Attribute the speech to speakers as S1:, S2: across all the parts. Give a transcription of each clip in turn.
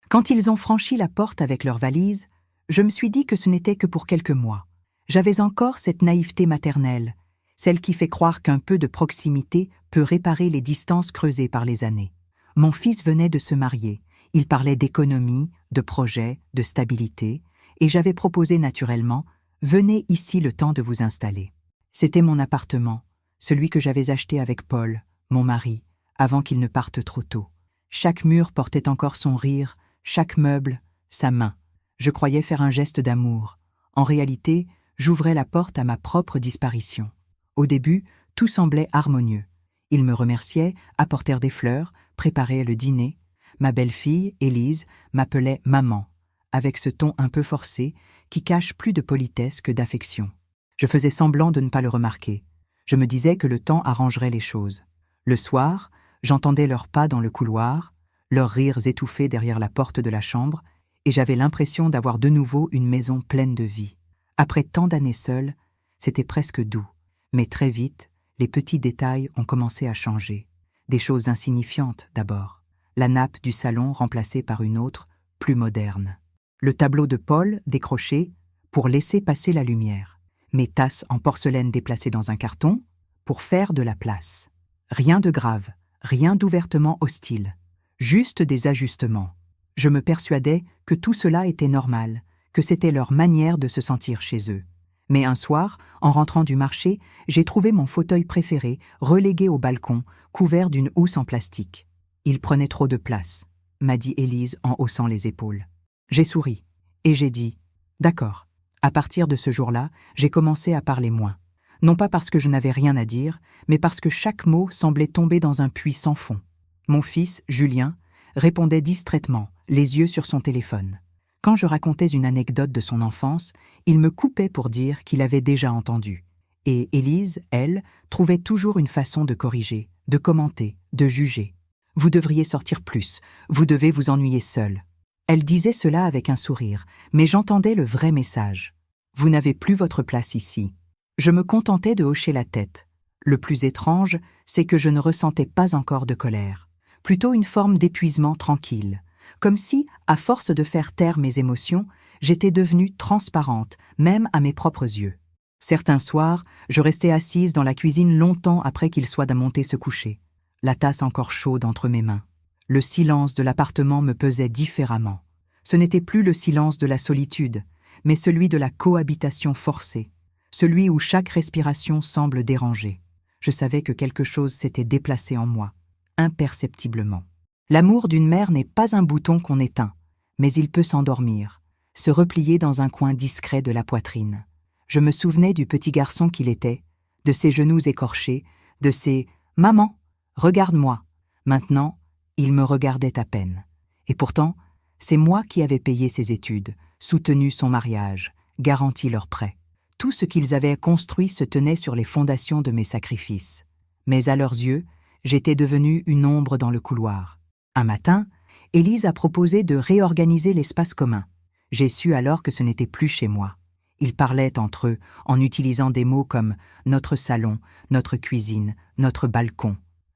S1: Quand ils ont franchi la porte avec leurs valises, je me suis dit que ce n'était que pour quelques mois. J'avais encore cette naïveté maternelle, celle qui fait croire qu'un peu de proximité peut réparer les distances creusées par les années. Mon fils venait de se marier, il parlait d'économie, de projet, de stabilité, et j'avais proposé naturellement « Venez ici le temps de vous installer ». C'était mon appartement, celui que j'avais acheté avec Paul, mon mari, avant qu'il ne parte trop tôt. Chaque mur portait encore son rire, chaque meuble, sa main. Je croyais faire un geste d'amour. En réalité, j'ouvrais la porte à ma propre disparition. Au début, tout semblait harmonieux. Ils me remerciaient, apportèrent des fleurs, préparaient le dîner. Ma belle-fille, Élise, m'appelait « maman », avec ce ton un peu forcé qui cache plus de politesse que d'affection. Je faisais semblant de ne pas le remarquer. Je me disais que le temps arrangerait les choses. Le soir, j'entendais leurs pas dans le couloir, leurs rires étouffés derrière la porte de la chambre, et j'avais l'impression d'avoir de nouveau une maison pleine de vie. Après tant d'années seules, c'était presque doux. Mais très vite, les petits détails ont commencé à changer. Des choses insignifiantes d'abord. La nappe du salon remplacée par une autre, plus moderne. Le tableau de Paul décroché pour laisser passer la lumière. Mes tasses en porcelaine déplacées dans un carton pour faire de la place. Rien de grave, rien d'ouvertement hostile. Juste des ajustements. Je me persuadais que tout cela était normal, que c'était leur manière de se sentir chez eux. Mais un soir, en rentrant du marché, j'ai trouvé mon fauteuil préféré, relégué au balcon, couvert d'une housse en plastique. Il prenait trop de place, m'a dit Élise en haussant les épaules. J'ai souri, et j'ai dit « D'accord ». À partir de ce jour-là, j'ai commencé à parler moins. Non pas parce que je n'avais rien à dire, mais parce que chaque mot semblait tomber dans un puits sans fond. Mon fils, Julien, répondait distraitement, les yeux sur son téléphone. Quand je racontais une anecdote de son enfance, il me coupait pour dire qu'il avait déjà entendu. Et Élise, elle, trouvait toujours une façon de corriger, de commenter, de juger. « Vous devriez sortir plus, vous devez vous ennuyer seul. » Elle disait cela avec un sourire, mais j'entendais le vrai message. « Vous n'avez plus votre place ici. » Je me contentais de hocher la tête. Le plus étrange, c'est que je ne ressentais pas encore de colère. Plutôt une forme d'épuisement tranquille. Comme si, à force de faire taire mes émotions, j'étais devenue transparente, même à mes propres yeux. Certains soirs, je restais assise dans la cuisine longtemps après qu'il soit monté se coucher, la tasse encore chaude entre mes mains. Le silence de l'appartement me pesait différemment. Ce n'était plus le silence de la solitude, mais celui de la cohabitation forcée, celui où chaque respiration semble déranger. Je savais que quelque chose s'était déplacé en moi, imperceptiblement. L'amour d'une mère n'est pas un bouton qu'on éteint, mais il peut s'endormir, se replier dans un coin discret de la poitrine. Je me souvenais du petit garçon qu'il était, de ses genoux écorchés, de ses « Maman, regarde-moi ». Maintenant, il me regardait à peine. Et pourtant, c'est moi qui avais payé ses études, soutenu son mariage, garanti leur prêt. Tout ce qu'ils avaient construit se tenait sur les fondations de mes sacrifices. Mais à leurs yeux, j'étais devenue une ombre dans le couloir. Un matin, Élise a proposé de réorganiser l'espace commun. J'ai su alors que ce n'était plus chez moi. Ils parlaient entre eux en utilisant des mots comme « notre salon »,« notre cuisine »,« notre balcon ».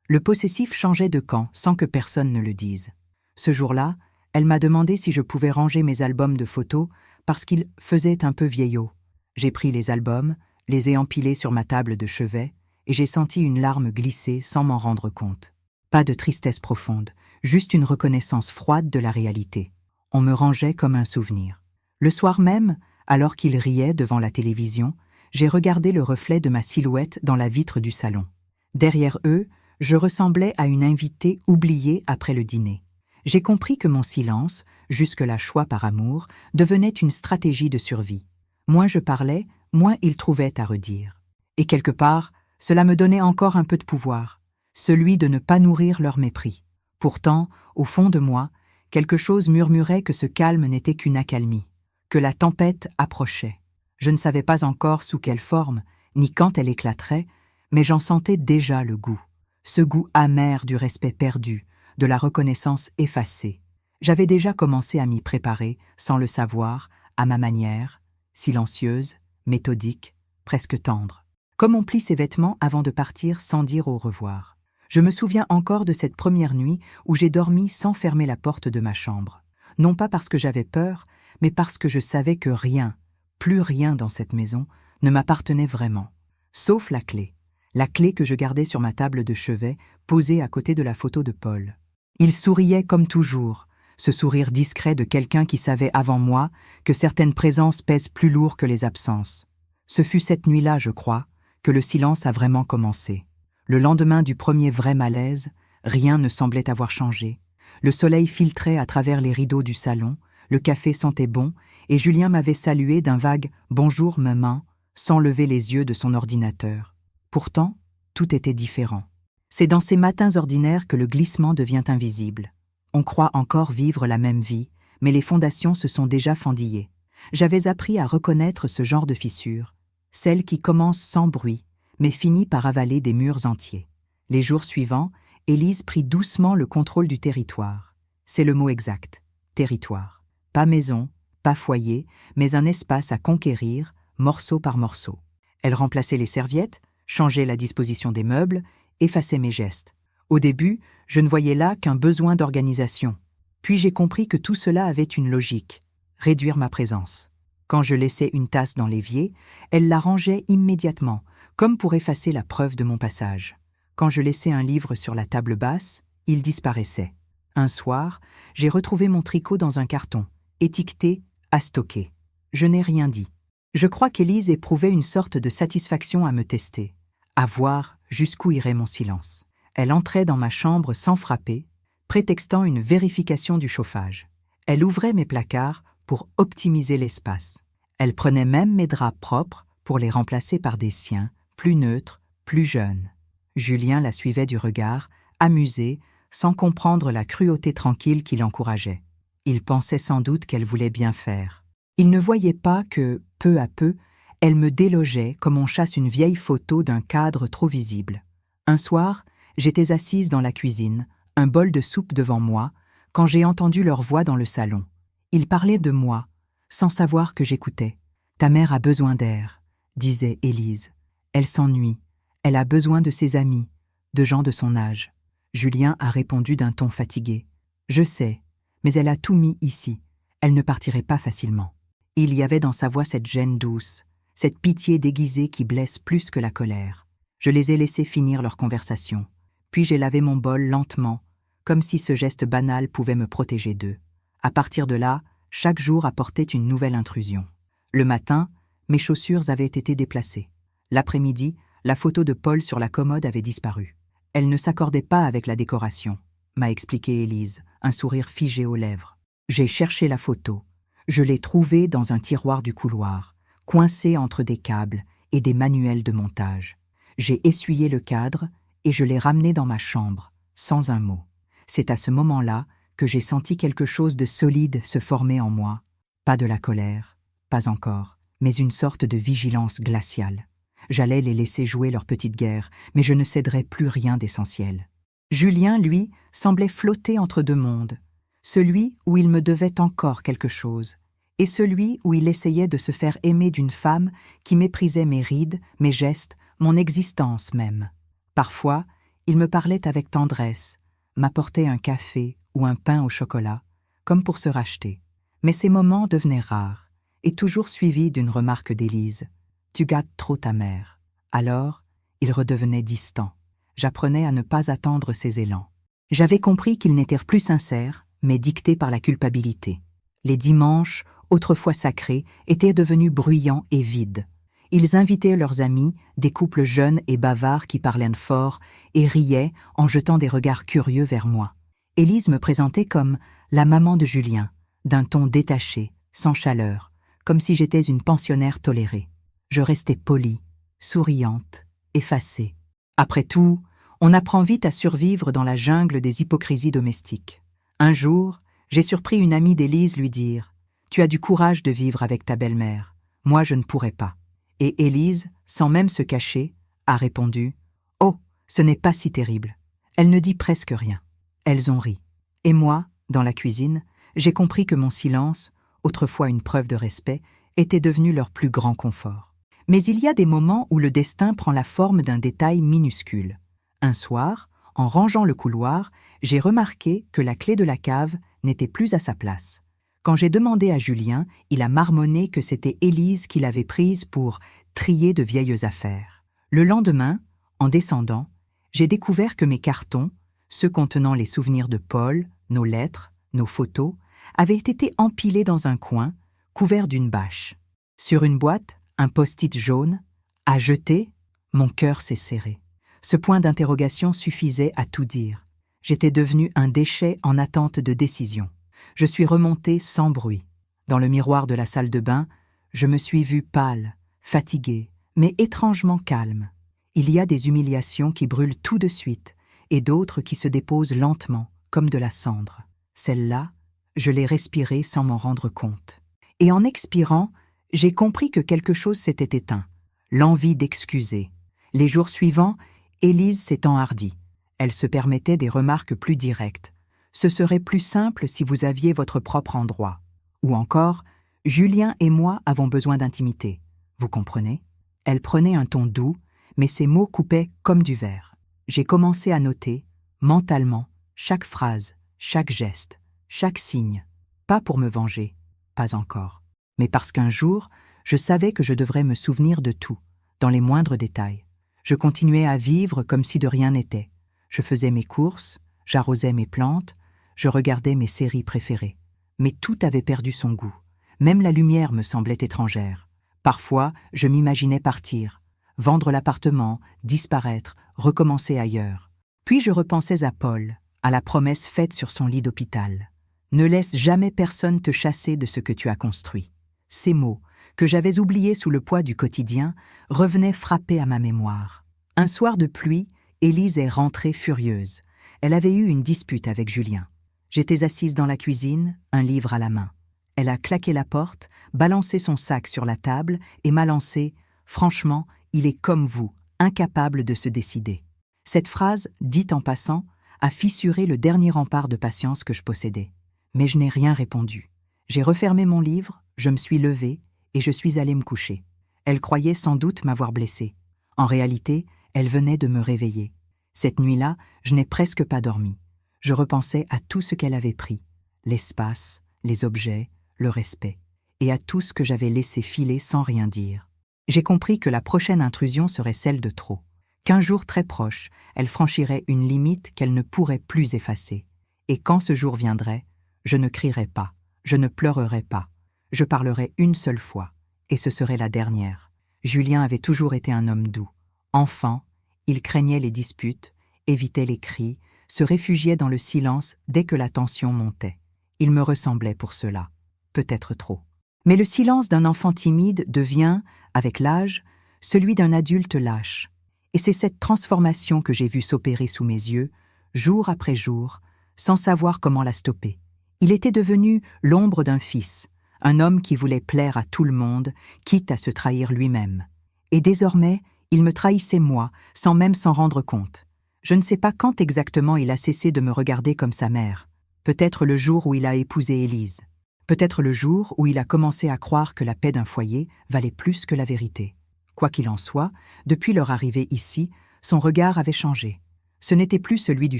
S1: Le possessif changeait de camp sans que personne ne le dise. Ce jour-là, elle m'a demandé si je pouvais ranger mes albums de photos parce qu'ils faisaient un peu vieillots. J'ai pris les albums, les ai empilés sur ma table de chevet et j'ai senti une larme glisser sans m'en rendre compte. Pas de tristesse profonde, juste une reconnaissance froide de la réalité. On me rangeait comme un souvenir. Le soir même, alors qu'ils riaient devant la télévision, j'ai regardé le reflet de ma silhouette dans la vitre du salon. Derrière eux, je ressemblais à une invitée oubliée après le dîner. J'ai compris que mon silence, jusque-là choix par amour, devenait une stratégie de survie. Moins je parlais, moins ils trouvaient à redire. Et quelque part, cela me donnait encore un peu de pouvoir, celui de ne pas nourrir leur mépris. Pourtant, au fond de moi, quelque chose murmurait que ce calme n'était qu'une accalmie, que la tempête approchait. Je ne savais pas encore sous quelle forme, ni quand elle éclaterait, mais j'en sentais déjà le goût. Ce goût amer du respect perdu, de la reconnaissance effacée. J'avais déjà commencé à m'y préparer, sans le savoir, à ma manière, silencieuse, méthodique, presque tendre. Comme on plie ses vêtements avant de partir sans dire au revoir. Je me souviens encore de cette première nuit où j'ai dormi sans fermer la porte de ma chambre. non pas parce que j'avais peur, mais parce que je savais que rien, plus rien dans cette maison, ne m'appartenait vraiment, sauf la clé que je gardais sur ma table de chevet, posée à côté de la photo de Paul. Il souriait comme toujours, ce sourire discret de quelqu'un qui savait avant moi que certaines présences pèsent plus lourd que les absences. Ce fut cette nuit-là, je crois, que le silence a vraiment commencé. Le lendemain du premier vrai malaise, rien ne semblait avoir changé. Le soleil filtrait à travers les rideaux du salon, le café sentait bon, et Julien m'avait salué d'un vague « Bonjour, maman », sans lever les yeux de son ordinateur. Pourtant, tout était différent. C'est dans ces matins ordinaires que le glissement devient invisible. On croit encore vivre la même vie, mais les fondations se sont déjà fendillées. J'avais appris à reconnaître ce genre de fissure, celle qui commence sans bruit, mais finit par avaler des murs entiers. Les jours suivants, Élise prit doucement le contrôle du territoire. C'est le mot exact, territoire. Pas maison, pas foyer, mais un espace à conquérir, morceau par morceau. Elle remplaçait les serviettes, changeait la disposition des meubles, effaçait mes gestes. Au début, je ne voyais là qu'un besoin d'organisation. Puis j'ai compris que tout cela avait une logique, réduire ma présence. Quand je laissais une tasse dans l'évier, elle la rangeait immédiatement, comme pour effacer la preuve de mon passage. Quand je laissais un livre sur la table basse, il disparaissait. Un soir, j'ai retrouvé mon tricot dans un carton, étiqueté « à stocker ». Je n'ai rien dit. Je crois qu'Élise éprouvait une sorte de satisfaction à me tester, à voir jusqu'où irait mon silence. Elle entrait dans ma chambre sans frapper, prétextant une vérification du chauffage. Elle ouvrait mes placards pour optimiser l'espace. Elle prenait même mes draps propres pour les remplacer par des siens, plus neutres, plus jeunes. Julien la suivait du regard, amusé, sans comprendre la cruauté tranquille qui l'encourageait. Il pensait sans doute qu'elle voulait bien faire. Il ne voyait pas que, peu à peu, elle me délogeait comme on chasse une vieille photo d'un cadre trop visible. Un soir, j'étais assise dans la cuisine, un bol de soupe devant moi, quand j'ai entendu leur voix dans le salon. Ils parlaient de moi, sans savoir que j'écoutais. « Ta mère a besoin d'air », disait Élise. « Elle s'ennuie, elle a besoin de ses amis, de gens de son âge. » Julien a répondu d'un ton fatigué. « Je sais, mais elle a tout mis ici. Elle ne partirait pas facilement. » Il y avait dans sa voix cette gêne douce, cette pitié déguisée qui blesse plus que la colère. Je les ai laissés finir leur conversation. Puis j'ai lavé mon bol lentement, comme si ce geste banal pouvait me protéger d'eux. À partir de là, chaque jour apportait une nouvelle intrusion. Le matin, mes chaussures avaient été déplacées. L'après-midi, la photo de Paul sur la commode avait disparu. Elle ne s'accordait pas avec la décoration, m'a expliqué Élise, un sourire figé aux lèvres. J'ai cherché la photo. Je l'ai trouvée dans un tiroir du couloir, coincée entre des câbles et des manuels de montage. J'ai essuyé le cadre et je l'ai ramené dans ma chambre, sans un mot. C'est à ce moment-là que j'ai senti quelque chose de solide se former en moi. Pas de la colère, pas encore, mais une sorte de vigilance glaciale. J'allais les laisser jouer leur petite guerre, mais je ne céderais plus rien d'essentiel. Julien, lui, semblait flotter entre deux mondes. Celui où il me devait encore quelque chose, et celui où il essayait de se faire aimer d'une femme qui méprisait mes rides, mes gestes, mon existence même. Parfois, il me parlait avec tendresse, m'apportait un café ou un pain au chocolat, comme pour se racheter. Mais ces moments devenaient rares, et toujours suivis d'une remarque d'Élise. « Tu gâtes trop ta mère. » Alors, il redevenait distant. J'apprenais à ne pas attendre ses élans. J'avais compris qu'ils n'étaient plus sincères, mais dictés par la culpabilité. Les dimanches, autrefois sacrés, étaient devenus bruyants et vides. Ils invitaient leurs amis, des couples jeunes et bavards qui parlaient fort, et riaient en jetant des regards curieux vers moi. Élise me présentait comme la maman de Julien, d'un ton détaché, sans chaleur, comme si j'étais une pensionnaire tolérée. Je restais polie, souriante, effacée. Après tout, on apprend vite à survivre dans la jungle des hypocrisies domestiques. Un jour, j'ai surpris une amie d'Élise lui dire « Tu as du courage de vivre avec ta belle-mère. Moi, je ne pourrais pas. » Et Élise, sans même se cacher, a répondu « Oh, ce n'est pas si terrible. » Elle ne dit presque rien. Elles ont ri. Et moi, dans la cuisine, j'ai compris que mon silence, autrefois une preuve de respect, était devenu leur plus grand confort. Mais il y a des moments où le destin prend la forme d'un détail minuscule. Un soir, en rangeant le couloir, j'ai remarqué que la clé de la cave n'était plus à sa place. Quand j'ai demandé à Julien, il a marmonné que c'était Élise qui l'avait prise pour trier de vieilles affaires. Le lendemain, en descendant, j'ai découvert que mes cartons, ceux contenant les souvenirs de Paul, nos lettres, nos photos, avaient été empilés dans un coin, couverts d'une bâche. Sur une boîte, un post-it jaune, à jeter, mon cœur s'est serré. Ce point d'interrogation suffisait à tout dire. J'étais devenu un déchet en attente de décision. Je suis remonté sans bruit. Dans le miroir de la salle de bain, je me suis vu pâle, fatigué, mais étrangement calme. Il y a des humiliations qui brûlent tout de suite et d'autres qui se déposent lentement, comme de la cendre. Celle-là, je l'ai respirée sans m'en rendre compte. Et en expirant, j'ai compris que quelque chose s'était éteint. L'envie d'excuser. Les jours suivants, Élise s'est enhardie. Elle se permettait des remarques plus directes. Ce serait plus simple si vous aviez votre propre endroit. Ou encore, Julien et moi avons besoin d'intimité. Vous comprenez? Elle prenait un ton doux, mais ses mots coupaient comme du verre. J'ai commencé à noter, mentalement, chaque phrase, chaque geste, chaque signe. Pas pour me venger, pas encore. Mais parce qu'un jour, je savais que je devrais me souvenir de tout, dans les moindres détails. Je continuais à vivre comme si de rien n'était. Je faisais mes courses, j'arrosais mes plantes, je regardais mes séries préférées. Mais tout avait perdu son goût. Même la lumière me semblait étrangère. Parfois, je m'imaginais partir, vendre l'appartement, disparaître, recommencer ailleurs. Puis je repensais à Paul, à la promesse faite sur son lit d'hôpital. Ne laisse jamais personne te chasser de ce que tu as construit. Ces mots, que j'avais oubliés sous le poids du quotidien, revenaient frapper à ma mémoire. Un soir de pluie, Élise est rentrée furieuse. Elle avait eu une dispute avec Julien. J'étais assise dans la cuisine, un livre à la main. Elle a claqué la porte, balancé son sac sur la table et m'a lancé « Franchement, il est comme vous, incapable de se décider ». Cette phrase, dite en passant, a fissuré le dernier rempart de patience que je possédais. Mais je n'ai rien répondu. J'ai refermé mon livre, je me suis levée et je suis allée me coucher. Elle croyait sans doute m'avoir blessée. En réalité, elle venait de me réveiller. Cette nuit-là, je n'ai presque pas dormi. Je repensais à tout ce qu'elle avait pris, l'espace, les objets, le respect, et à tout ce que j'avais laissé filer sans rien dire. J'ai compris que la prochaine intrusion serait celle de trop, qu'un jour très proche, elle franchirait une limite qu'elle ne pourrait plus effacer. Et quand ce jour viendrait, je ne crierais pas, je ne pleurerais pas, je parlerais une seule fois, et ce serait la dernière. Julien avait toujours été un homme doux. Enfant, il craignait les disputes, évitait les cris, se réfugiait dans le silence dès que la tension montait. Il me ressemblait pour cela, peut-être trop. Mais le silence d'un enfant timide devient, avec l'âge, celui d'un adulte lâche. Et c'est cette transformation que j'ai vue s'opérer sous mes yeux, jour après jour, sans savoir comment la stopper. Il était devenu l'ombre d'un fils, un homme qui voulait plaire à tout le monde, quitte à se trahir lui-même. Et désormais, il me trahissait moi, sans même s'en rendre compte. Je ne sais pas quand exactement il a cessé de me regarder comme sa mère. Peut-être le jour où il a épousé Élise. Peut-être le jour où il a commencé à croire que la paix d'un foyer valait plus que la vérité. Quoi qu'il en soit, depuis leur arrivée ici, son regard avait changé. Ce n'était plus celui du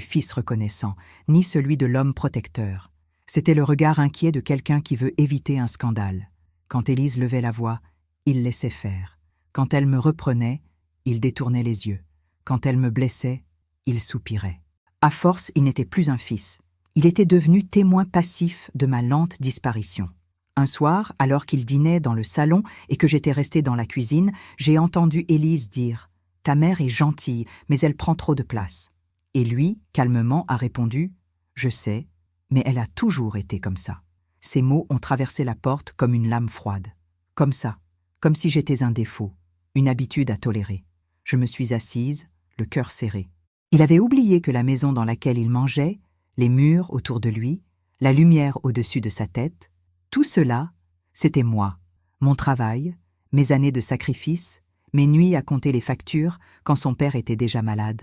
S1: fils reconnaissant, ni celui de l'homme protecteur. C'était le regard inquiet de quelqu'un qui veut éviter un scandale. Quand Élise levait la voix, il laissait faire. Quand elle me reprenait, il détournait les yeux. Quand elle me blessait, il soupirait. À force, il n'était plus un fils. Il était devenu témoin passif de ma lente disparition. Un soir, alors qu'il dînait dans le salon et que j'étais restée dans la cuisine, j'ai entendu Élise dire « Ta mère est gentille, mais elle prend trop de place. » Et lui, calmement, a répondu « Je sais, mais elle a toujours été comme ça. » Ces mots ont traversé la porte comme une lame froide. Comme ça, comme si j'étais un défaut, une habitude à tolérer. Je me suis assise, le cœur serré. Il avait oublié que la maison dans laquelle il mangeait, les murs autour de lui, la lumière au-dessus de sa tête, tout cela, c'était moi, mon travail, mes années de sacrifice, mes nuits à compter les factures quand son père était déjà malade.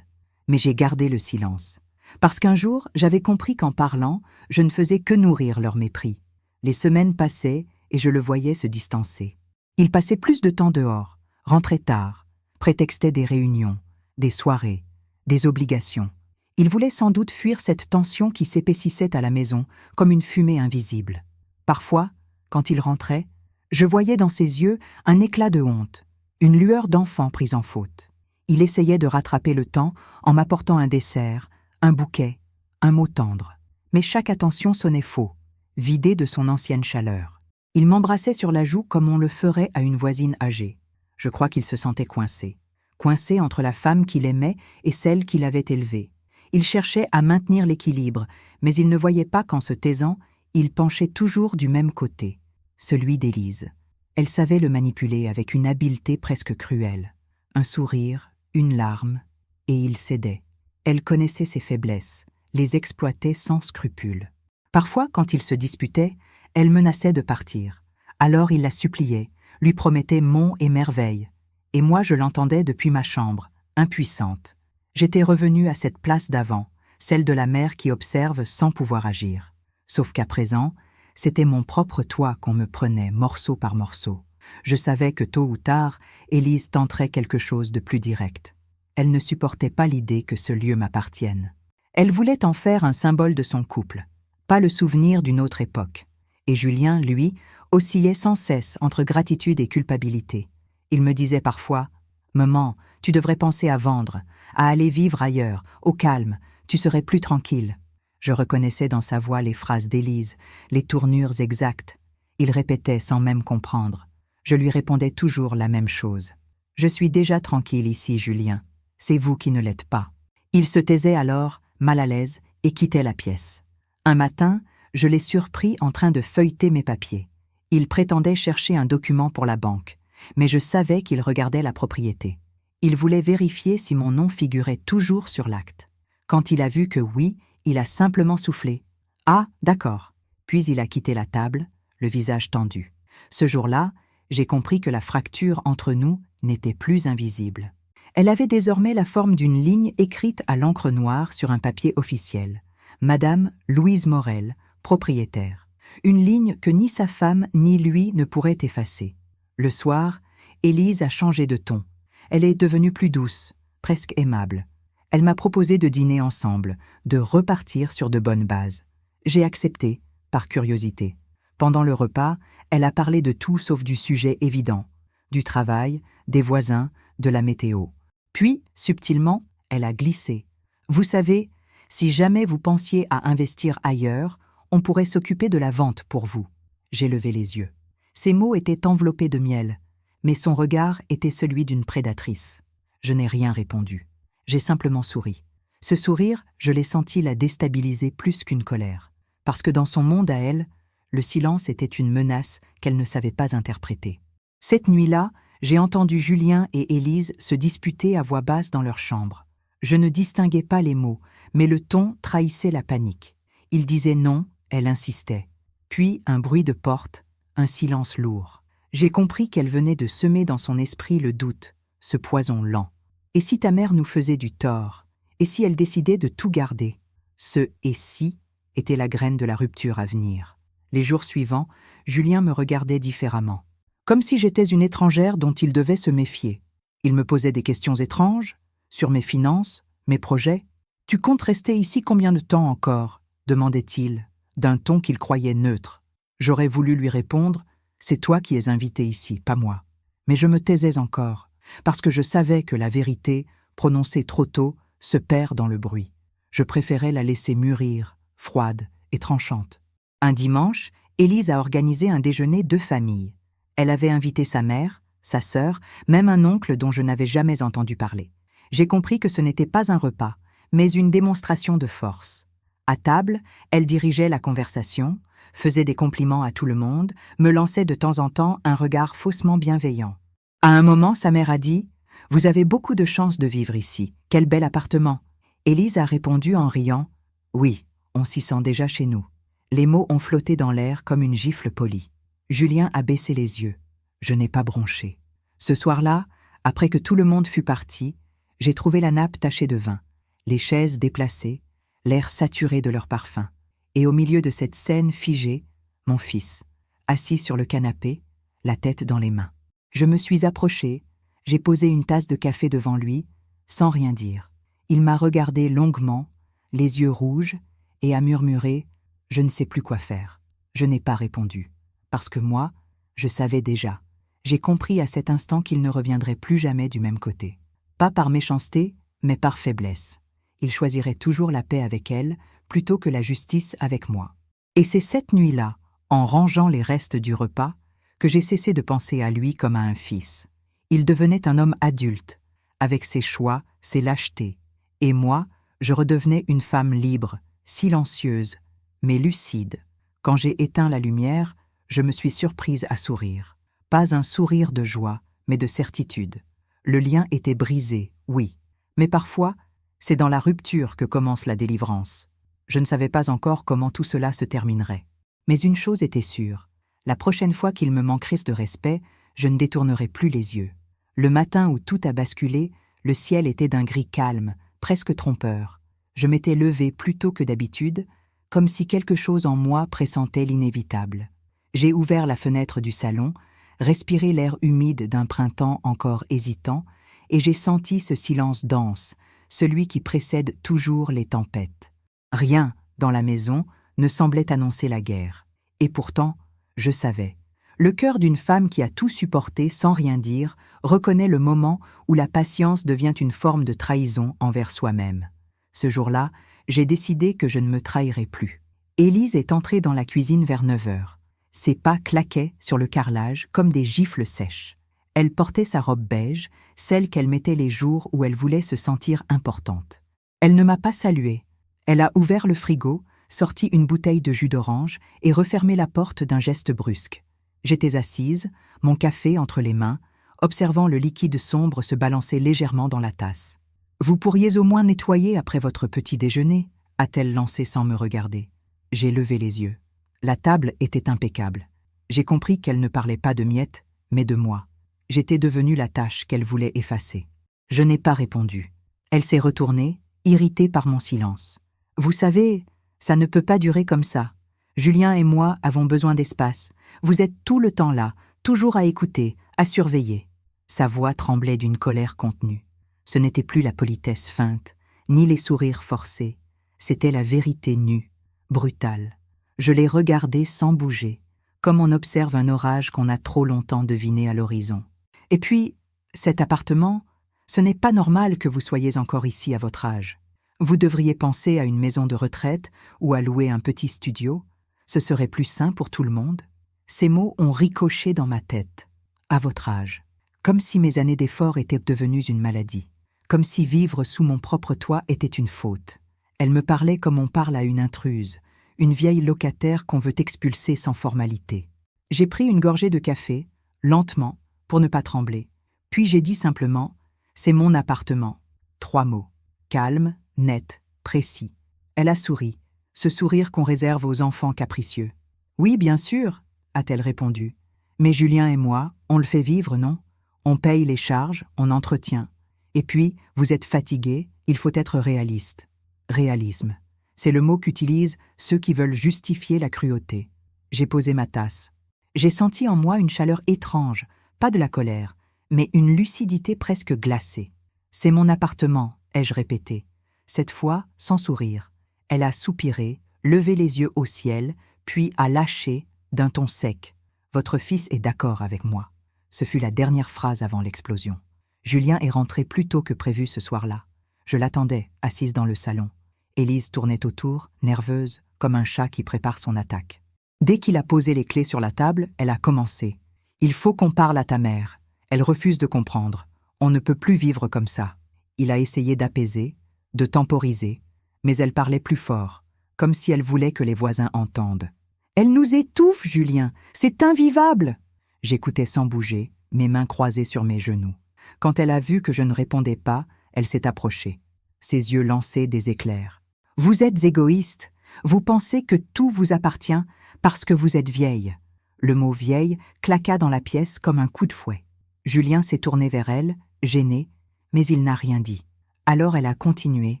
S1: Mais j'ai gardé le silence. Parce qu'un jour, j'avais compris qu'en parlant, je ne faisais que nourrir leur mépris. Les semaines passaient et je le voyais se distancer. Il passait plus de temps dehors, rentrait tard, prétextait des réunions, des soirées, des obligations. Il voulait sans doute fuir cette tension qui s'épaississait à la maison comme une fumée invisible. Parfois, quand il rentrait, je voyais dans ses yeux un éclat de honte, une lueur d'enfant prise en faute. Il essayait de rattraper le temps en m'apportant un dessert, un bouquet, un mot tendre. Mais chaque attention sonnait faux, vidée de son ancienne chaleur. Il m'embrassait sur la joue comme on le ferait à une voisine âgée. Je crois qu'il se sentait coincé. Coincé entre la femme qu'il aimait et celle qu'il avait élevée. Il cherchait à maintenir l'équilibre, mais il ne voyait pas qu'en se taisant, il penchait toujours du même côté, celui d'Élise. Elle savait le manipuler avec une habileté presque cruelle. Un sourire, une larme, et il cédait. Elle connaissait ses faiblesses, les exploitait sans scrupule. Parfois, quand ils se disputaient, elle menaçait de partir. Alors il la suppliait, lui promettait monts et merveilles. Et moi je l'entendais depuis ma chambre, impuissante. J'étais revenue à cette place d'avant, celle de la mère qui observe sans pouvoir agir. Sauf qu'à présent, c'était mon propre toit qu'on me prenait morceau par morceau. Je savais que tôt ou tard, Élise tenterait quelque chose de plus direct. Elle ne supportait pas l'idée que ce lieu m'appartienne. Elle voulait en faire un symbole de son couple, pas le souvenir d'une autre époque. Et Julien, lui, oscillait sans cesse entre gratitude et culpabilité. Il me disait parfois « Maman, tu devrais penser à vendre, à aller vivre ailleurs, au calme, tu serais plus tranquille. » Je reconnaissais dans sa voix les phrases d'Élise, les tournures exactes. Il répétait sans même comprendre. Je lui répondais toujours la même chose. « Je suis déjà tranquille ici, Julien. C'est vous qui ne l'êtes pas. » Il se taisait alors, mal à l'aise, et quittait la pièce. Un matin, je l'ai surpris en train de feuilleter mes papiers. Il prétendait chercher un document pour la banque, mais je savais qu'il regardait la propriété. Il voulait vérifier si mon nom figurait toujours sur l'acte. Quand il a vu que oui, il a simplement soufflé. « Ah, d'accord. » Puis il a quitté la table, le visage tendu. Ce jour-là, j'ai compris que la fracture entre nous n'était plus invisible. Elle avait désormais la forme d'une ligne écrite à l'encre noire sur un papier officiel. Madame Louise Morel, propriétaire. Une ligne que ni sa femme ni lui ne pourraient effacer. Le soir, Élise a changé de ton. Elle est devenue plus douce, presque aimable. Elle m'a proposé de dîner ensemble, de repartir sur de bonnes bases. J'ai accepté, par curiosité. Pendant le repas, elle a parlé de tout sauf du sujet évident, du travail, des voisins, de la météo. Puis, subtilement, elle a glissé. « Vous savez, si jamais vous pensiez à investir ailleurs, on pourrait s'occuper de la vente pour vous. » J'ai levé les yeux. Ses mots étaient enveloppés de miel, mais son regard était celui d'une prédatrice. Je n'ai rien répondu. J'ai simplement souri. Ce sourire, je l'ai senti la déstabiliser plus qu'une colère, parce que dans son monde à elle, le silence était une menace qu'elle ne savait pas interpréter. Cette nuit-là, j'ai entendu Julien et Élise se disputer à voix basse dans leur chambre. Je ne distinguais pas les mots, mais le ton trahissait la panique. Il disait non, elle insistait. Puis un bruit de porte, un silence lourd. J'ai compris qu'elle venait de semer dans son esprit le doute, ce poison lent. Et si ta mère nous faisait du tort? Et si elle décidait de tout garder? Ce « et si » était la graine de la rupture à venir. Les jours suivants, Julien me regardait différemment. Comme si j'étais une étrangère dont il devait se méfier. Il me posait des questions étranges, sur mes finances, mes projets. « Tu comptes rester ici combien de temps encore ?» demandait-il, d'un ton qu'il croyait neutre. J'aurais voulu lui répondre « C'est toi qui es invité ici, pas moi. » Mais je me taisais encore, parce que je savais que la vérité, prononcée trop tôt, se perd dans le bruit. Je préférais la laisser mûrir, froide et tranchante. Un dimanche, Élise a organisé un déjeuner de famille. Elle avait invité sa mère, sa sœur, même un oncle dont je n'avais jamais entendu parler. J'ai compris que ce n'était pas un repas, mais une démonstration de force. À table, elle dirigeait la conversation, faisait des compliments à tout le monde, me lançait de temps en temps un regard faussement bienveillant. À un moment, sa mère a dit « Vous avez beaucoup de chance de vivre ici. Quel bel appartement !» Élise a répondu en riant « Oui, on s'y sent déjà chez nous. » Les mots ont flotté dans l'air comme une gifle polie. Julien a baissé les yeux. Je n'ai pas bronché. Ce soir-là, après que tout le monde fut parti, j'ai trouvé la nappe tachée de vin, les chaises déplacées, l'air saturé de leur parfum. Et au milieu de cette scène figée, mon fils, assis sur le canapé, la tête dans les mains. Je me suis approchée, j'ai posé une tasse de café devant lui, sans rien dire. Il m'a regardé longuement, les yeux rouges, et a murmuré « Je ne sais plus quoi faire. » Je n'ai pas répondu. Parce que moi, je savais déjà. J'ai compris à cet instant qu'il ne reviendrait plus jamais du même côté. Pas par méchanceté, mais par faiblesse. Il choisirait toujours la paix avec elle, plutôt que la justice avec moi. Et c'est cette nuit-là, en rangeant les restes du repas, que j'ai cessé de penser à lui comme à un fils. Il devenait un homme adulte, avec ses choix, ses lâchetés. Et moi, je redevenais une femme libre, silencieuse, mais lucide. Quand j'ai éteint la lumière, je me suis surprise à sourire. Pas un sourire de joie, mais de certitude. Le lien était brisé, oui. Mais parfois, c'est dans la rupture que commence la délivrance. Je ne savais pas encore comment tout cela se terminerait. Mais une chose était sûre. La prochaine fois qu'il me manquerait de respect, je ne détournerai plus les yeux. Le matin où tout a basculé, le ciel était d'un gris calme, presque trompeur. Je m'étais levée plus tôt que d'habitude, comme si quelque chose en moi pressentait l'inévitable. J'ai ouvert la fenêtre du salon, respiré l'air humide d'un printemps encore hésitant, et j'ai senti ce silence dense, celui qui précède toujours les tempêtes. Rien, dans la maison, ne semblait annoncer la guerre. Et pourtant, je savais. Le cœur d'une femme qui a tout supporté sans rien dire reconnaît le moment où la patience devient une forme de trahison envers soi-même. Ce jour-là, j'ai décidé que je ne me trahirais plus. Élise est entrée dans la cuisine vers 9 heures. Ses pas claquaient sur le carrelage comme des gifles sèches. Elle portait sa robe beige, celle qu'elle mettait les jours où elle voulait se sentir importante. Elle ne m'a pas saluée. Elle a ouvert le frigo, sorti une bouteille de jus d'orange et refermé la porte d'un geste brusque. J'étais assise, mon café entre les mains, observant le liquide sombre se balancer légèrement dans la tasse. « Vous pourriez au moins nettoyer après votre petit déjeuner » a-t-elle lancé sans me regarder. J'ai levé les yeux. La table était impeccable. J'ai compris qu'elle ne parlait pas de miettes, mais de moi. J'étais devenue la tâche qu'elle voulait effacer. Je n'ai pas répondu. Elle s'est retournée, irritée par mon silence. « Vous savez, ça ne peut pas durer comme ça. Julien et moi avons besoin d'espace. Vous êtes tout le temps là, toujours à écouter, à surveiller. » Sa voix tremblait d'une colère contenue. Ce n'était plus la politesse feinte, ni les sourires forcés. C'était la vérité nue, brutale. Je l'ai regardée sans bouger, comme on observe un orage qu'on a trop longtemps deviné à l'horizon. Et puis, cet appartement, ce n'est pas normal que vous soyez encore ici à votre âge. Vous devriez penser à une maison de retraite ou à louer un petit studio. Ce serait plus sain pour tout le monde. Ces mots ont ricoché dans ma tête. À votre âge. Comme si mes années d'effort étaient devenues une maladie. Comme si vivre sous mon propre toit était une faute. Elle me parlait comme on parle à une intruse, une vieille locataire qu'on veut expulser sans formalité. J'ai pris une gorgée de café, lentement, pour ne pas trembler. Puis j'ai dit simplement « C'est mon appartement ». 3 mots. Calme, net, précis. Elle a souri, ce sourire qu'on réserve aux enfants capricieux. « Oui, bien sûr », a-t-elle répondu. « Mais Julien et moi, on le fait vivre, non? On paye les charges, on entretient. Et puis, vous êtes fatigué, il faut être réaliste. » Réalisme. C'est le mot qu'utilisent ceux qui veulent justifier la cruauté. J'ai posé ma tasse. J'ai senti en moi une chaleur étrange, pas de la colère, mais une lucidité presque glacée. « C'est mon appartement », ai-je répété. Cette fois, sans sourire. Elle a soupiré, levé les yeux au ciel, puis a lâché, d'un ton sec. « Votre fils est d'accord avec moi. » Ce fut la dernière phrase avant l'explosion. Julien est rentré plus tôt que prévu ce soir-là. Je l'attendais, assise dans le salon. Élise tournait autour, nerveuse, comme un chat qui prépare son attaque. Dès qu'il a posé les clés sur la table, elle a commencé. « Il faut qu'on parle à ta mère. Elle refuse de comprendre. On ne peut plus vivre comme ça. » Il a essayé d'apaiser, de temporiser, mais elle parlait plus fort, comme si elle voulait que les voisins entendent. « Elle nous étouffe, Julien. C'est invivable !» J'écoutais sans bouger, mes mains croisées sur mes genoux. Quand elle a vu que je ne répondais pas, elle s'est approchée. Ses yeux lançaient des éclairs. « Vous êtes égoïste. Vous pensez que tout vous appartient parce que vous êtes vieille. » Le mot « vieille » claqua dans la pièce comme un coup de fouet. Julien s'est tourné vers elle, gêné, mais il n'a rien dit. Alors elle a continué,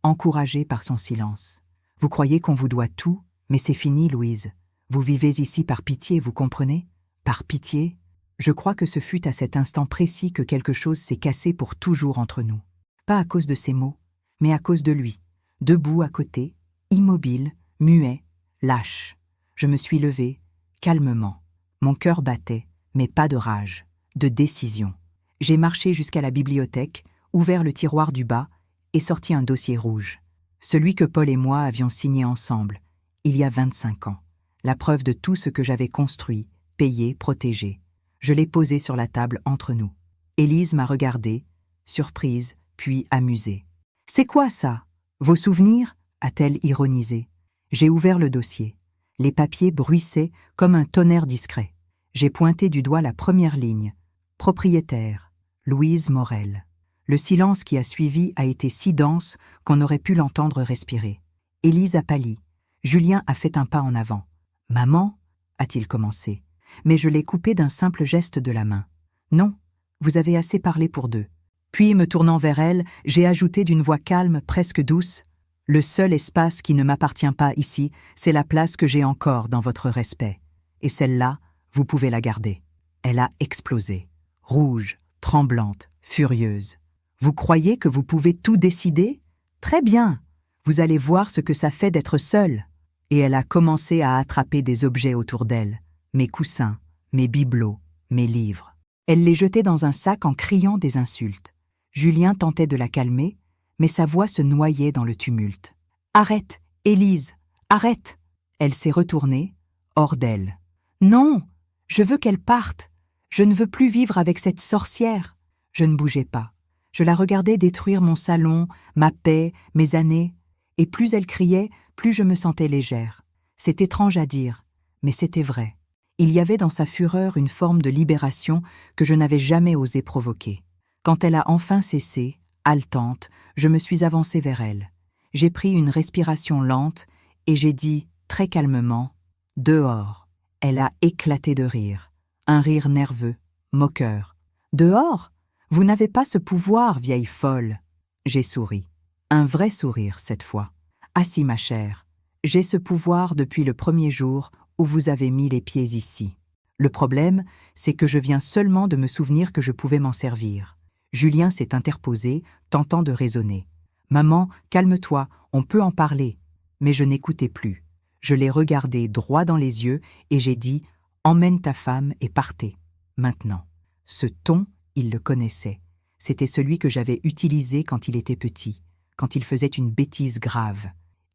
S1: encouragée par son silence. « Vous croyez qu'on vous doit tout, mais c'est fini, Louise. Vous vivez ici par pitié, vous comprenez? Par pitié ?» Je crois que ce fut à cet instant précis que quelque chose s'est cassé pour toujours entre nous. Pas à cause de ces mots, mais à cause de lui, debout à côté, immobile, muet, lâche. Je me suis levée, calmement. Mon cœur battait, mais pas de rage, de décision. J'ai marché jusqu'à la bibliothèque, ouvert le tiroir du bas et sorti un dossier rouge. Celui que Paul et moi avions signé ensemble, il y a 25 ans. La preuve de tout ce que j'avais construit, payé, protégé. Je l'ai posé sur la table entre nous. Élise m'a regardée, surprise, puis amusée. « C'est quoi ça? Vos souvenirs ?» a-t-elle ironisé. J'ai ouvert le dossier. Les papiers bruissaient comme un tonnerre discret. J'ai pointé du doigt la première ligne. « Propriétaire, Louise Morel ». Le silence qui a suivi a été si dense qu'on aurait pu l'entendre respirer. Élise a pâli. Julien a fait un pas en avant. « Maman » a-t-il commencé, mais je l'ai coupé d'un simple geste de la main. « Non, vous avez assez parlé pour deux. » Puis, me tournant vers elle, j'ai ajouté d'une voix calme, presque douce, « Le seul espace qui ne m'appartient pas ici, c'est la place que j'ai encore dans votre respect. Et celle-là, vous pouvez la garder. » Elle a explosé, rouge, tremblante, furieuse. « Vous croyez que vous pouvez tout décider? Très bien, vous allez voir ce que ça fait d'être seule. » Et elle a commencé à attraper des objets autour d'elle, mes coussins, mes bibelots, mes livres. Elle les jetait dans un sac en criant des insultes. Julien tentait de la calmer, mais sa voix se noyait dans le tumulte. « Arrête, Élise, arrête !» Elle s'est retournée, hors d'elle. « Non, je veux qu'elle parte. Je ne veux plus vivre avec cette sorcière. » Je ne bougeais pas. Je la regardais détruire mon salon, ma paix, mes années. Et plus elle criait, plus je me sentais légère. C'est étrange à dire, mais c'était vrai. Il y avait dans sa fureur une forme de libération que je n'avais jamais osé provoquer. Quand elle a enfin cessé, haletante, je me suis avancée vers elle. J'ai pris une respiration lente et j'ai dit, très calmement, « Dehors !» Elle a éclaté de rire. Un rire nerveux, moqueur. « Dehors ? Vous n'avez pas ce pouvoir, vieille folle !» J'ai souri. Un vrai sourire, cette fois. « Ah si, ma chère, j'ai ce pouvoir depuis le premier jour où vous avez mis les pieds ici. Le problème, c'est que je viens seulement de me souvenir que je pouvais m'en servir. » Julien s'est interposé, tentant de raisonner. « Maman, calme-toi, on peut en parler. » Mais je n'écoutais plus. Je l'ai regardé droit dans les yeux et j'ai dit « Emmène ta femme et partez, maintenant. » Ce ton, il le connaissait. C'était celui que j'avais utilisé quand il était petit, quand il faisait une bêtise grave.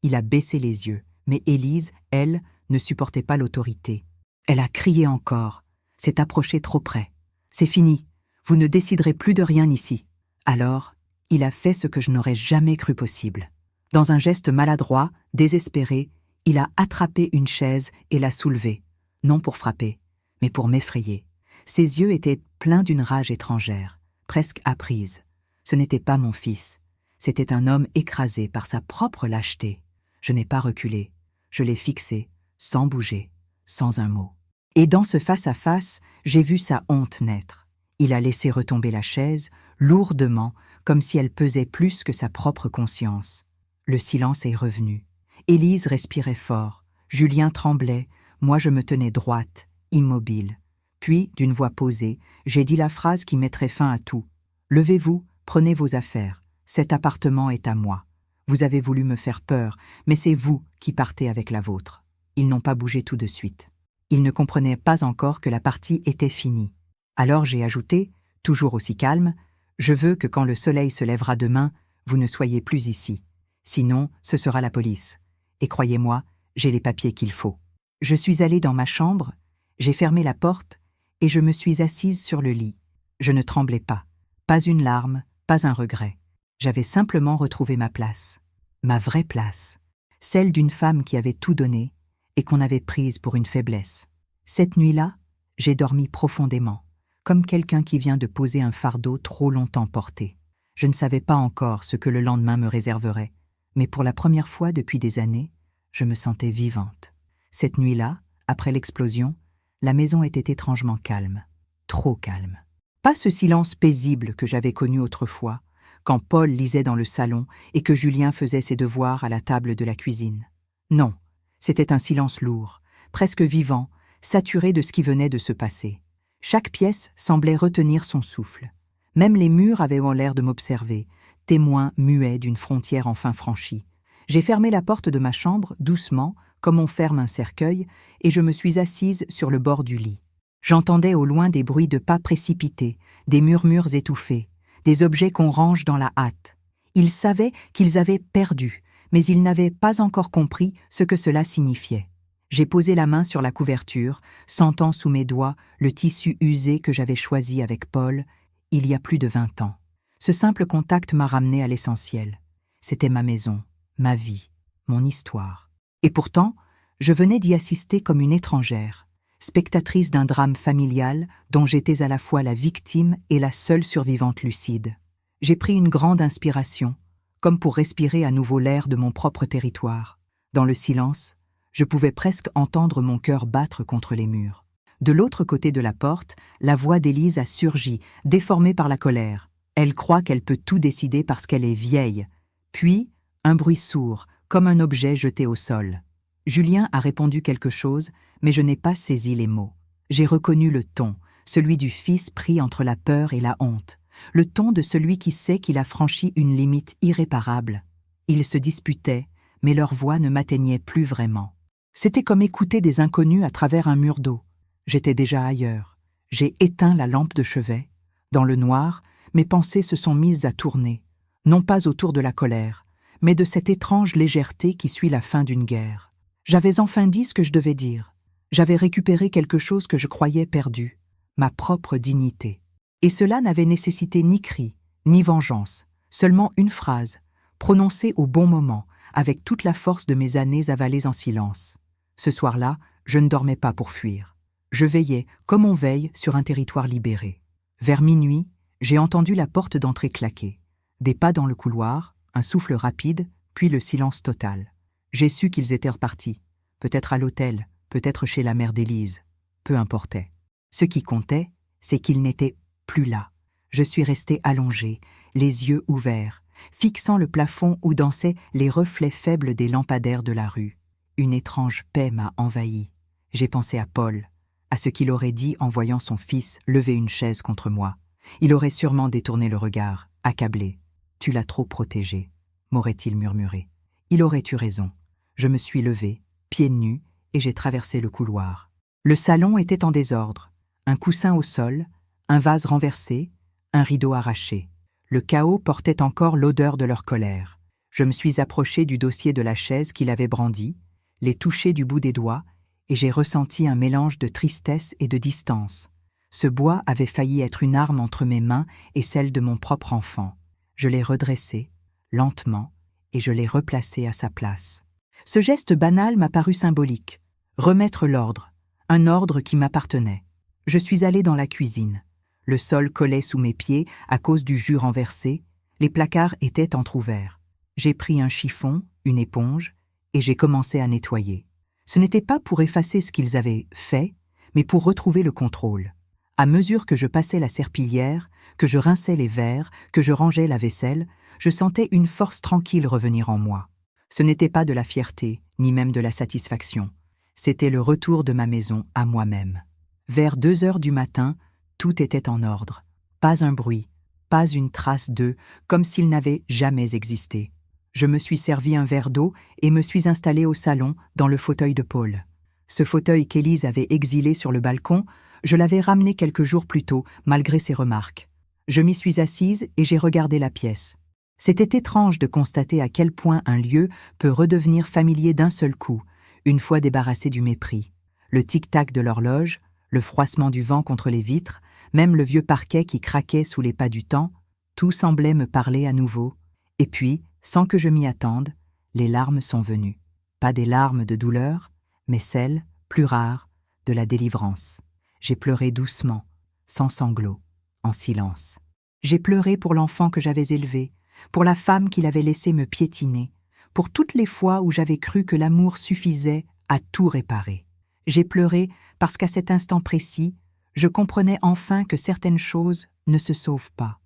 S1: Il a baissé les yeux, mais Élise, elle, ne supportait pas l'autorité. Elle a crié encore, s'est approchée trop près. « C'est fini, vous ne déciderez plus de rien ici. » Alors, il a fait ce que je n'aurais jamais cru possible. Dans un geste maladroit, désespéré, il a attrapé une chaise et l'a soulevée, non pour frapper, mais pour m'effrayer. Ses yeux étaient pleins d'une rage étrangère, presque apprise. Ce n'était pas mon fils, c'était un homme écrasé par sa propre lâcheté. Je n'ai pas reculé, je l'ai fixé, sans bouger, sans un mot. Et dans ce face-à-face, j'ai vu sa honte naître. Il a laissé retomber la chaise, lourdement, comme si elle pesait plus que sa propre conscience. Le silence est revenu. Élise respirait fort, Julien tremblait, moi je me tenais droite, immobile. Puis, d'une voix posée, j'ai dit la phrase qui mettrait fin à tout. « Levez-vous, prenez vos affaires. Cet appartement est à moi. Vous avez voulu me faire peur, mais c'est vous qui partez avec la vôtre. » Ils n'ont pas bougé tout de suite. Ils ne comprenaient pas encore que la partie était finie. Alors j'ai ajouté, toujours aussi calme, « Je veux que quand le soleil se lèvera demain, vous ne soyez plus ici. Sinon, ce sera la police. Et croyez-moi, j'ai les papiers qu'il faut. » Je suis allée dans ma chambre, j'ai fermé la porte et je me suis assise sur le lit. Je ne tremblais pas. Pas une larme, pas un regret. J'avais simplement retrouvé ma place. Ma vraie place. Celle d'une femme qui avait tout donné et qu'on avait prise pour une faiblesse. Cette nuit-là, j'ai dormi profondément, comme quelqu'un qui vient de poser un fardeau trop longtemps porté. Je ne savais pas encore ce que le lendemain me réserverait, mais pour la première fois depuis des années, je me sentais vivante. Cette nuit-là, après l'explosion, la maison était étrangement calme, trop calme. Pas ce silence paisible que j'avais connu autrefois, quand Paul lisait dans le salon et que Julien faisait ses devoirs à la table de la cuisine. Non, c'était un silence lourd, presque vivant, saturé de ce qui venait de se passer. Chaque pièce semblait retenir son souffle. Même les murs avaient l'air de m'observer, témoins muets d'une frontière enfin franchie. J'ai fermé la porte de ma chambre doucement comme on ferme un cercueil, et je me suis assise sur le bord du lit. J'entendais au loin des bruits de pas précipités, des murmures étouffés, des objets qu'on range dans la hâte. Ils savaient qu'ils avaient perdu, mais ils n'avaient pas encore compris ce que cela signifiait. J'ai posé la main sur la couverture, sentant sous mes doigts le tissu usé que j'avais choisi avec Paul il y a plus de 20 ans. Ce simple contact m'a ramené à l'essentiel. C'était ma maison, ma vie, mon histoire. Et pourtant, je venais d'y assister comme une étrangère, spectatrice d'un drame familial dont j'étais à la fois la victime et la seule survivante lucide. J'ai pris une grande inspiration, comme pour respirer à nouveau l'air de mon propre territoire. Dans le silence, je pouvais presque entendre mon cœur battre contre les murs. De l'autre côté de la porte, la voix d'Élise a surgi, déformée par la colère. Elle croit qu'elle peut tout décider parce qu'elle est vieille. Puis, un bruit sourd, comme un objet jeté au sol. Julien a répondu quelque chose, mais je n'ai pas saisi les mots. J'ai reconnu le ton, celui du fils pris entre la peur et la honte. Le ton de celui qui sait qu'il a franchi une limite irréparable. Ils se disputaient, mais leur voix ne m'atteignait plus vraiment. C'était comme écouter des inconnus à travers un mur d'eau. J'étais déjà ailleurs. J'ai éteint la lampe de chevet. Dans le noir, mes pensées se sont mises à tourner, non pas autour de la colère, mais de cette étrange légèreté qui suit la fin d'une guerre. J'avais enfin dit ce que je devais dire. J'avais récupéré quelque chose que je croyais perdu, ma propre dignité. Et cela n'avait nécessité ni cri, ni vengeance, seulement une phrase, prononcée au bon moment, avec toute la force de mes années avalées en silence. Ce soir-là, je ne dormais pas pour fuir. Je veillais, comme on veille, sur un territoire libéré. Vers minuit, j'ai entendu la porte d'entrée claquer. Des pas dans le couloir, un souffle rapide, puis le silence total. J'ai su qu'ils étaient repartis. Peut-être à l'hôtel, peut-être chez la mère d'Élise. Peu importait. Ce qui comptait, c'est qu'ils n'étaient plus là. Je suis restée allongée, les yeux ouverts, fixant le plafond où dansaient les reflets faibles des lampadaires de la rue. Une étrange paix m'a envahie. J'ai pensé à Paul, à ce qu'il aurait dit en voyant son fils lever une chaise contre moi. Il aurait sûrement détourné le regard, accablé. « Tu l'as trop protégé », m'aurait-il murmuré. Il aurait eu raison. Je me suis levée, pieds nus, et j'ai traversé le couloir. Le salon était en désordre. Un coussin au sol, un vase renversé, un rideau arraché. Le chaos portait encore l'odeur de leur colère. Je me suis approchée du dossier de la chaise qu'il avait brandi, l'ai touché du bout des doigts, et j'ai ressenti un mélange de tristesse et de distance. Ce bois avait failli être une arme entre mes mains et celle de mon propre enfant. Je l'ai redressé, lentement, et je l'ai replacé à sa place. Ce geste banal m'a paru symbolique. Remettre l'ordre, un ordre qui m'appartenait. Je suis allée dans la cuisine. Le sol collait sous mes pieds à cause du jus renversé, les placards étaient entr'ouverts. J'ai pris un chiffon, une éponge, et j'ai commencé à nettoyer. Ce n'était pas pour effacer ce qu'ils avaient fait, mais pour retrouver le contrôle. À mesure que je passais la serpillière, que je rinçais les verres, que je rangeais la vaisselle, je sentais une force tranquille revenir en moi. Ce n'était pas de la fierté, ni même de la satisfaction. C'était le retour de ma maison à moi-même. Vers 2 heures du matin, tout était en ordre. Pas un bruit, pas une trace d'eux, comme s'ils n'avaient jamais existé. Je me suis servi un verre d'eau et me suis installée au salon, dans le fauteuil de Paul. Ce fauteuil qu'Élise avait exilé sur le balcon, je l'avais ramené quelques jours plus tôt, malgré ses remarques. Je m'y suis assise et j'ai regardé la pièce. C'était étrange de constater à quel point un lieu peut redevenir familier d'un seul coup, une fois débarrassé du mépris. Le tic-tac de l'horloge, le froissement du vent contre les vitres, même le vieux parquet qui craquait sous les pas du temps, tout semblait me parler à nouveau. Et puis, sans que je m'y attende, les larmes sont venues. Pas des larmes de douleur, mais celles, plus rares, de la délivrance. J'ai pleuré doucement, sans sanglots, en silence. J'ai pleuré pour l'enfant que j'avais élevé, pour la femme qu'il avait laissé me piétiner, pour toutes les fois où j'avais cru que l'amour suffisait à tout réparer. J'ai pleuré parce qu'à cet instant précis, je comprenais enfin que certaines choses ne se sauvent pas.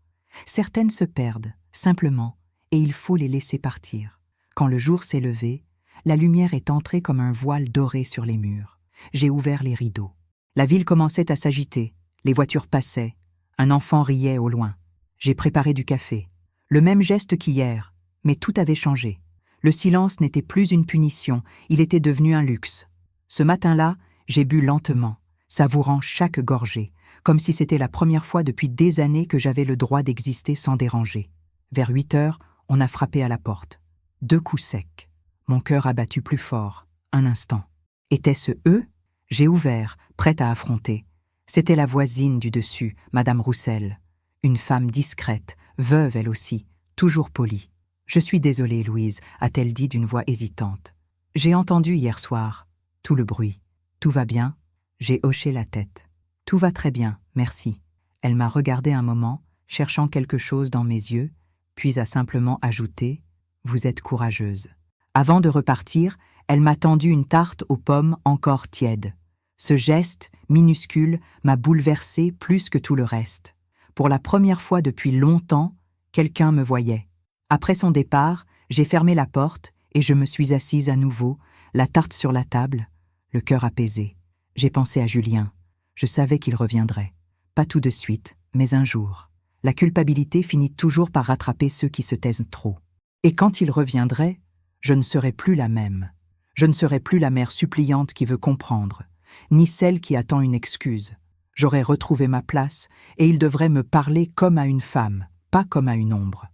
S1: Certaines se perdent, simplement, et il faut les laisser partir. Quand le jour s'est levé, la lumière est entrée comme un voile doré sur les murs. J'ai ouvert les rideaux. La ville commençait à s'agiter, les voitures passaient, un enfant riait au loin. J'ai préparé du café. Le même geste qu'hier, mais tout avait changé. Le silence n'était plus une punition, il était devenu un luxe. Ce matin-là, j'ai bu lentement, savourant chaque gorgée, comme si c'était la première fois depuis des années que j'avais le droit d'exister sans déranger. Vers 8 heures, on a frappé à la porte. 2 coups secs. Mon cœur a battu plus fort. Un instant. Était-ce eux? J'ai ouvert, prête à affronter. C'était la voisine du dessus, Madame Roussel. Une femme discrète, veuve elle aussi, toujours polie. « Je suis désolée, Louise », a-t-elle dit d'une voix hésitante. « J'ai entendu hier soir. Tout le bruit. Tout va bien ?» J'ai hoché la tête. « Tout va très bien, merci. » Elle m'a regardé un moment, cherchant quelque chose dans mes yeux, puis a simplement ajouté « Vous êtes courageuse. » Avant de repartir, elle m'a tendu une tarte aux pommes encore tiède. Ce geste, minuscule, m'a bouleversée plus que tout le reste. Pour la première fois depuis longtemps, quelqu'un me voyait. Après son départ, j'ai fermé la porte et je me suis assise à nouveau, la tarte sur la table, le cœur apaisé. J'ai pensé à Julien. Je savais qu'il reviendrait. Pas tout de suite, mais un jour. La culpabilité finit toujours par rattraper ceux qui se taisent trop. Et quand il reviendrait, je ne serai plus la même. Je ne serai plus la mère suppliante qui veut comprendre, ni celle qui attend une excuse. J'aurai retrouvé ma place et il devrait me parler comme à une femme, pas comme à une ombre.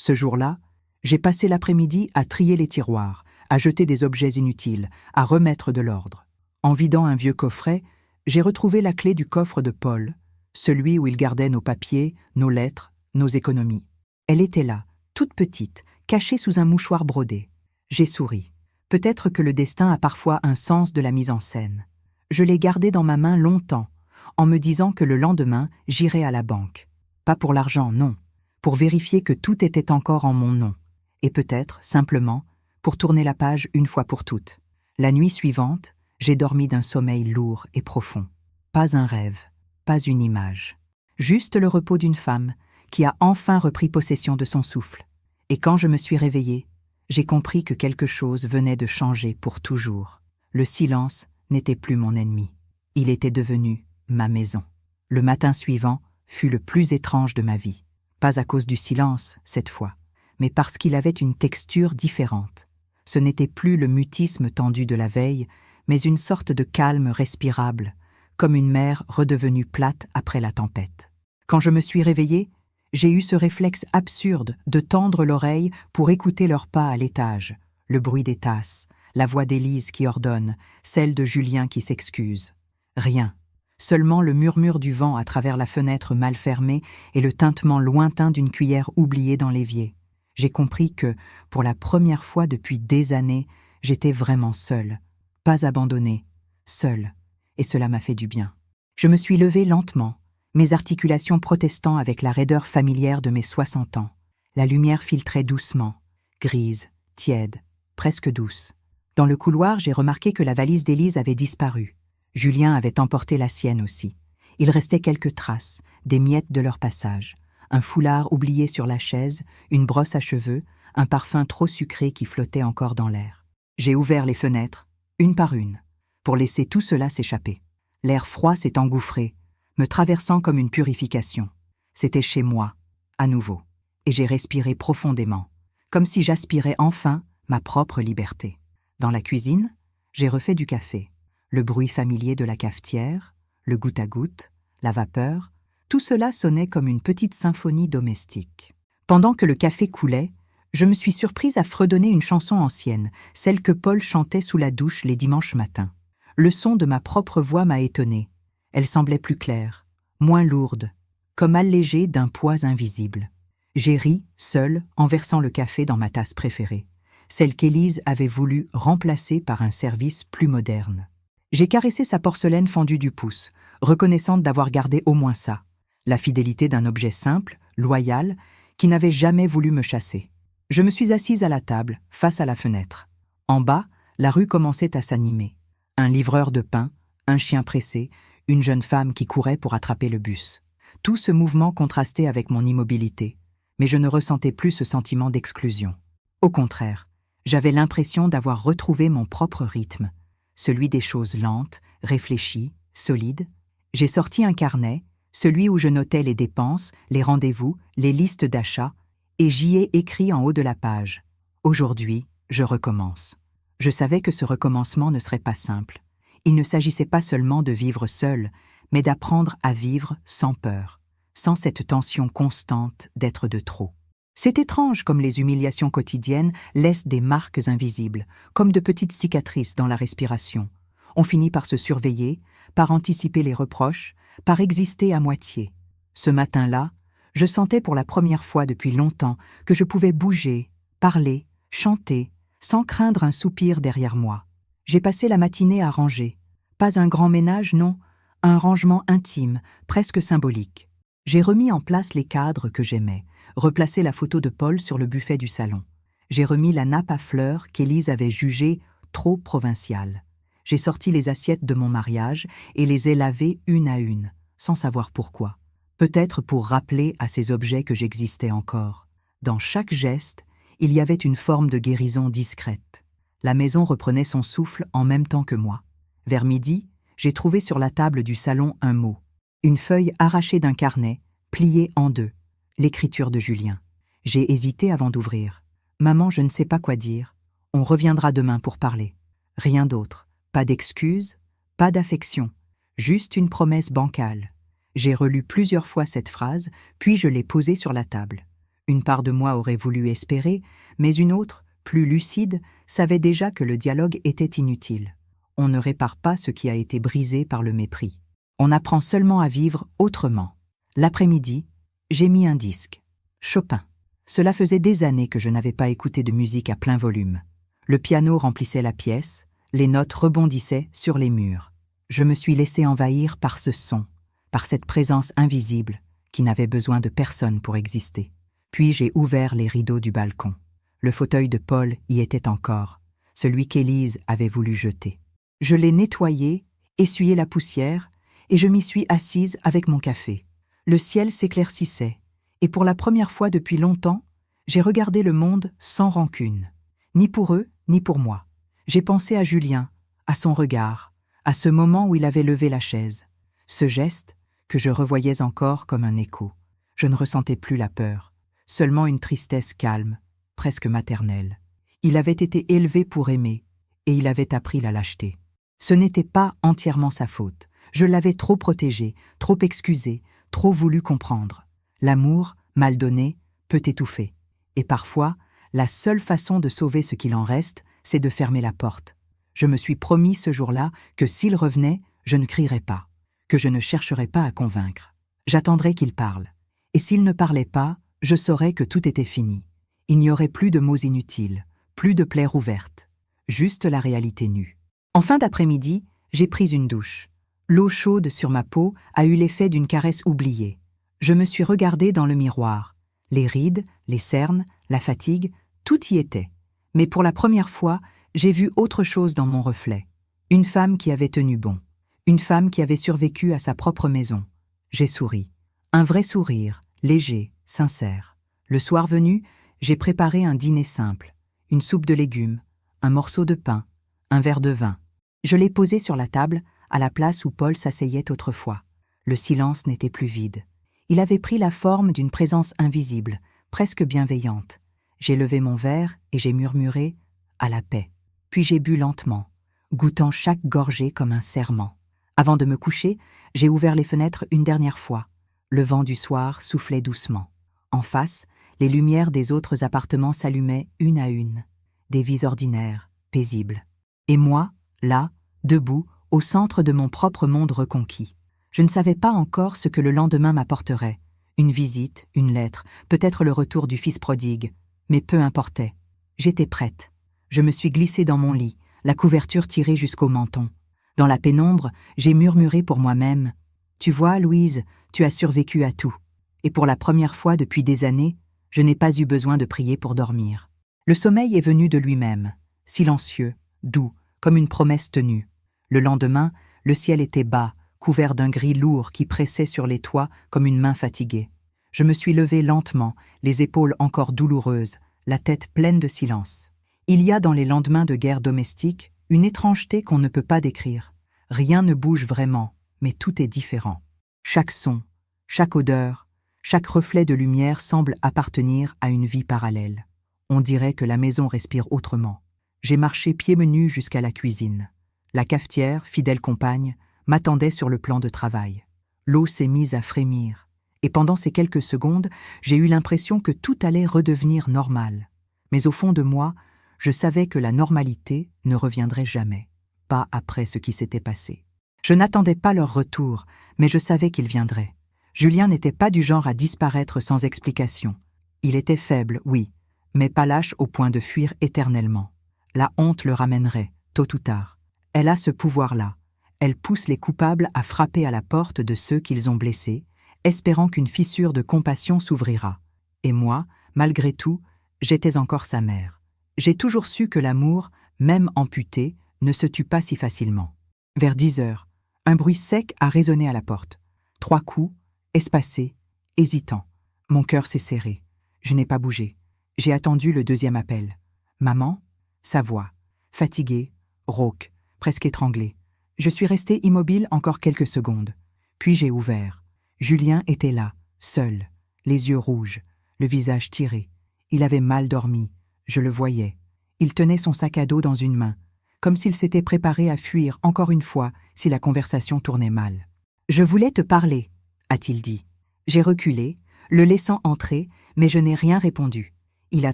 S1: Ce jour-là, j'ai passé l'après-midi à trier les tiroirs, à jeter des objets inutiles, à remettre de l'ordre. En vidant un vieux coffret, j'ai retrouvé la clé du coffre de Paul, celui où il gardait nos papiers, nos lettres, nos économies. Elle était là, toute petite, cachée sous un mouchoir brodé. J'ai souri. Peut-être que le destin a parfois un sens de la mise en scène. Je l'ai gardée dans ma main longtemps, en me disant que le lendemain, j'irais à la banque. Pas pour l'argent, non. Pour vérifier que tout était encore en mon nom. Et peut-être, simplement, pour tourner la page une fois pour toutes. La nuit suivante, j'ai dormi d'un sommeil lourd et profond. Pas un rêve, pas une image. Juste le repos d'une femme qui a enfin repris possession de son souffle. Et quand je me suis réveillée, j'ai compris que quelque chose venait de changer pour toujours. Le silence n'était plus mon ennemi. Il était devenu ma maison. Le matin suivant fut le plus étrange de ma vie. Pas à cause du silence, cette fois, mais parce qu'il avait une texture différente. Ce n'était plus le mutisme tendu de la veille, mais une sorte de calme respirable, comme une mer redevenue plate après la tempête. Quand je me suis réveillée, j'ai eu ce réflexe absurde de tendre l'oreille pour écouter leurs pas à l'étage, le bruit des tasses, la voix d'Élise qui ordonne, celle de Julien qui s'excuse. Rien. Seulement le murmure du vent à travers la fenêtre mal fermée et le tintement lointain d'une cuillère oubliée dans l'évier. J'ai compris que, pour la première fois depuis des années, j'étais vraiment seule, pas abandonnée, seule, et cela m'a fait du bien. Je me suis levée lentement, mes articulations protestant avec la raideur familière de mes 60 ans. La lumière filtrait doucement, grise, tiède, presque douce. Dans le couloir, j'ai remarqué que la valise d'Élise avait disparu. Julien avait emporté la sienne aussi. Il restait quelques traces, des miettes de leur passage. Un foulard oublié sur la chaise, une brosse à cheveux, un parfum trop sucré qui flottait encore dans l'air. J'ai ouvert les fenêtres, une par une, pour laisser tout cela s'échapper. L'air froid s'est engouffré, me traversant comme une purification. C'était chez moi, à nouveau, et j'ai respiré profondément, comme si j'aspirais enfin ma propre liberté. Dans la cuisine, j'ai refait du café. Le bruit familier de la cafetière, le goutte à goutte, la vapeur, tout cela sonnait comme une petite symphonie domestique. Pendant que le café coulait, je me suis surprise à fredonner une chanson ancienne, celle que Paul chantait sous la douche les dimanches matins. Le son de ma propre voix m'a étonnée. Elle semblait plus claire, moins lourde, comme allégée d'un poids invisible. J'ai ri, seule, en versant le café dans ma tasse préférée, celle qu'Élise avait voulu remplacer par un service plus moderne. J'ai caressé sa porcelaine fendue du pouce, reconnaissante d'avoir gardé au moins ça, la fidélité d'un objet simple, loyal, qui n'avait jamais voulu me chasser. Je me suis assise à la table, face à la fenêtre. En bas, la rue commençait à s'animer. Un livreur de pain, un chien pressé, une jeune femme qui courait pour attraper le bus. Tout ce mouvement contrastait avec mon immobilité, mais je ne ressentais plus ce sentiment d'exclusion. Au contraire, j'avais l'impression d'avoir retrouvé mon propre rythme, celui des choses lentes, réfléchies, solides. J'ai sorti un carnet, celui où je notais les dépenses, les rendez-vous, les listes d'achats, et j'y ai écrit en haut de la page « Aujourd'hui, je recommence. Je savais que ce recommencement ne serait pas simple. Il ne s'agissait pas seulement de vivre seul, mais d'apprendre à vivre sans peur, sans cette tension constante d'être de trop. C'est étrange comme les humiliations quotidiennes laissent des marques invisibles, comme de petites cicatrices dans la respiration. On finit par se surveiller, par anticiper les reproches, par exister à moitié. Ce matin-là, je sentais pour la première fois depuis longtemps que je pouvais bouger, parler, chanter, sans craindre un soupir derrière moi. J'ai passé la matinée à ranger. Pas un grand ménage, non, un rangement intime, presque symbolique. J'ai remis en place les cadres que j'aimais, replacé la photo de Paul sur le buffet du salon. J'ai remis la nappe à fleurs qu'Élise avait jugée trop provinciale. J'ai sorti les assiettes de mon mariage et les ai lavées une à une, sans savoir pourquoi. Peut-être pour rappeler à ces objets que j'existais encore. Dans chaque geste, il y avait une forme de guérison discrète. La maison reprenait son souffle en même temps que moi. Vers midi, j'ai trouvé sur la table du salon un mot. Une feuille arrachée d'un carnet, pliée en deux. L'écriture de Julien. J'ai hésité avant d'ouvrir. « Maman, je ne sais pas quoi dire. On reviendra demain pour parler. » Rien d'autre. Pas d'excuses, pas d'affection. Juste une promesse bancale. J'ai relu plusieurs fois cette phrase, puis je l'ai posée sur la table. Une part de moi aurait voulu espérer, mais une autre, plus lucide, savait déjà que le dialogue était inutile. On ne répare pas ce qui a été brisé par le mépris. On apprend seulement à vivre autrement. L'après-midi, j'ai mis un disque. Chopin. Cela faisait des années que je n'avais pas écouté de musique à plein volume. Le piano remplissait la pièce, les notes rebondissaient sur les murs. Je me suis laissé envahir par ce son, par cette présence invisible qui n'avait besoin de personne pour exister. Puis j'ai ouvert les rideaux du balcon. Le fauteuil de Paul y était encore, celui qu'Élise avait voulu jeter. Je l'ai nettoyé, essuyé la poussière, et je m'y suis assise avec mon café. Le ciel s'éclaircissait, et pour la première fois depuis longtemps, j'ai regardé le monde sans rancune. Ni pour eux, ni pour moi. J'ai pensé à Julien, à son regard, à ce moment où il avait levé la chaise. Ce geste, que je revoyais encore comme un écho. Je ne ressentais plus la peur, seulement une tristesse calme, presque maternelle. Il avait été élevé pour aimer, et il avait appris la lâcheté. Ce n'était pas entièrement sa faute. Je l'avais trop protégé, trop excusé, trop voulu comprendre. L'amour, mal donné, peut étouffer. Et parfois, la seule façon de sauver ce qu'il en reste, c'est de fermer la porte. Je me suis promis ce jour-là que s'il revenait, je ne crierais pas, que je ne chercherais pas à convaincre. J'attendrais qu'il parle. Et s'il ne parlait pas, je saurais que tout était fini. Il n'y aurait plus de mots inutiles, plus de plaies ouvertes, juste la réalité nue. En fin d'après-midi, j'ai pris une douche. L'eau chaude sur ma peau a eu l'effet d'une caresse oubliée. Je me suis regardée dans le miroir. Les rides, les cernes, la fatigue, tout y était. Mais pour la première fois, j'ai vu autre chose dans mon reflet. Une femme qui avait tenu bon. Une femme qui avait survécu à sa propre maison. J'ai souri. Un vrai sourire, léger, sincère. Le soir venu, j'ai préparé un dîner simple. Une soupe de légumes, un morceau de pain, un verre de vin. Je l'ai posé sur la table, à la place où Paul s'asseyait autrefois. Le silence n'était plus vide. Il avait pris la forme d'une présence invisible, presque bienveillante. J'ai levé mon verre et j'ai murmuré « à la paix ». Puis j'ai bu lentement, goûtant chaque gorgée comme un serment. Avant de me coucher, j'ai ouvert les fenêtres une dernière fois. Le vent du soir soufflait doucement. En face, les lumières des autres appartements s'allumaient une à une. Des vies ordinaires, paisibles. Et moi, là, debout, au centre de mon propre monde reconquis. Je ne savais pas encore ce que le lendemain m'apporterait. Une visite, une lettre, peut-être le retour du fils prodigue. Mais peu importait. J'étais prête. Je me suis glissée dans mon lit, la couverture tirée jusqu'au menton. Dans la pénombre, j'ai murmuré pour moi-même « Tu vois, Louise, tu as survécu à tout. » Et pour la première fois depuis des années, je n'ai pas eu besoin de prier pour dormir. Le sommeil est venu de lui-même, silencieux, doux, comme une promesse tenue. Le lendemain, le ciel était bas, couvert d'un gris lourd qui pressait sur les toits comme une main fatiguée. Je me suis levée lentement, les épaules encore douloureuses, la tête pleine de silence. Il y a dans les lendemains de guerre domestique une étrangeté qu'on ne peut pas décrire. Rien ne bouge vraiment, mais tout est différent. Chaque son, chaque odeur, chaque reflet de lumière semble appartenir à une vie parallèle. On dirait que la maison respire autrement. J'ai marché pieds menus jusqu'à la cuisine. La cafetière, fidèle compagne, m'attendait sur le plan de travail. L'eau s'est mise à frémir, et pendant ces quelques secondes, j'ai eu l'impression que tout allait redevenir normal. Mais au fond de moi, je savais que la normalité ne reviendrait jamais, pas après ce qui s'était passé. Je n'attendais pas leur retour, mais je savais qu'ils viendraient. Julien n'était pas du genre à disparaître sans explication. Il était faible, oui, mais pas lâche au point de fuir éternellement. La honte le ramènerait, tôt ou tard. Elle a ce pouvoir-là. Elle pousse les coupables à frapper à la porte de ceux qu'ils ont blessés, espérant qu'une fissure de compassion s'ouvrira. Et moi, malgré tout, j'étais encore sa mère. J'ai toujours su que l'amour, même amputé, ne se tue pas si facilement. Vers 10 heures, un bruit sec a résonné à la porte. 3 coups, espacés, hésitants. Mon cœur s'est serré. Je n'ai pas bougé. J'ai attendu le deuxième appel. Maman? Sa voix. Fatiguée, rauque, presque étranglée. Je suis restée immobile encore quelques secondes. Puis j'ai ouvert. Julien était là, seul, les yeux rouges, le visage tiré. Il avait mal dormi, je le voyais. Il tenait son sac à dos dans une main, comme s'il s'était préparé à fuir encore une fois si la conversation tournait mal. « Je voulais te parler », a-t-il dit. J'ai reculé, le laissant entrer, mais je n'ai rien répondu. Il a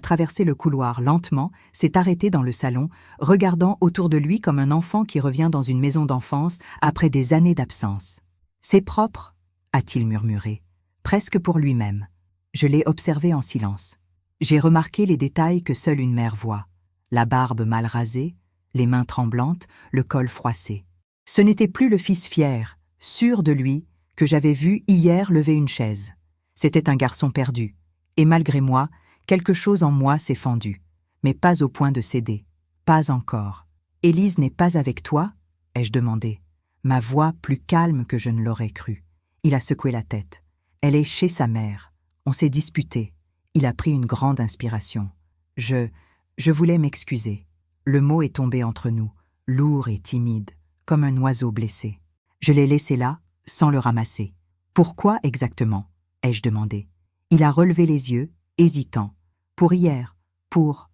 S1: traversé le couloir lentement, s'est arrêté dans le salon, regardant autour de lui comme un enfant qui revient dans une maison d'enfance après des années d'absence. « C'est propre », a-t-il murmuré, presque pour lui-même. Je l'ai observé en silence. J'ai remarqué les détails que seule une mère voit. La barbe mal rasée, les mains tremblantes, le col froissé. Ce n'était plus le fils fier, sûr de lui, que j'avais vu hier lever une chaise. C'était un garçon perdu, et malgré moi, quelque chose en moi s'est fendu, mais pas au point de céder. Pas encore. « Élise n'est pas avec toi ?» ai-je demandé, ma voix plus calme que je ne l'aurais cru. Il a secoué la tête. Elle est chez sa mère. On s'est disputé. Il a pris une grande inspiration. Je voulais m'excuser. Le mot est tombé entre nous, lourd et timide, comme un oiseau blessé. Je l'ai laissé là, sans le ramasser. Pourquoi exactement? Ai-je demandé. Il a relevé les yeux, hésitant. Pour hier, pour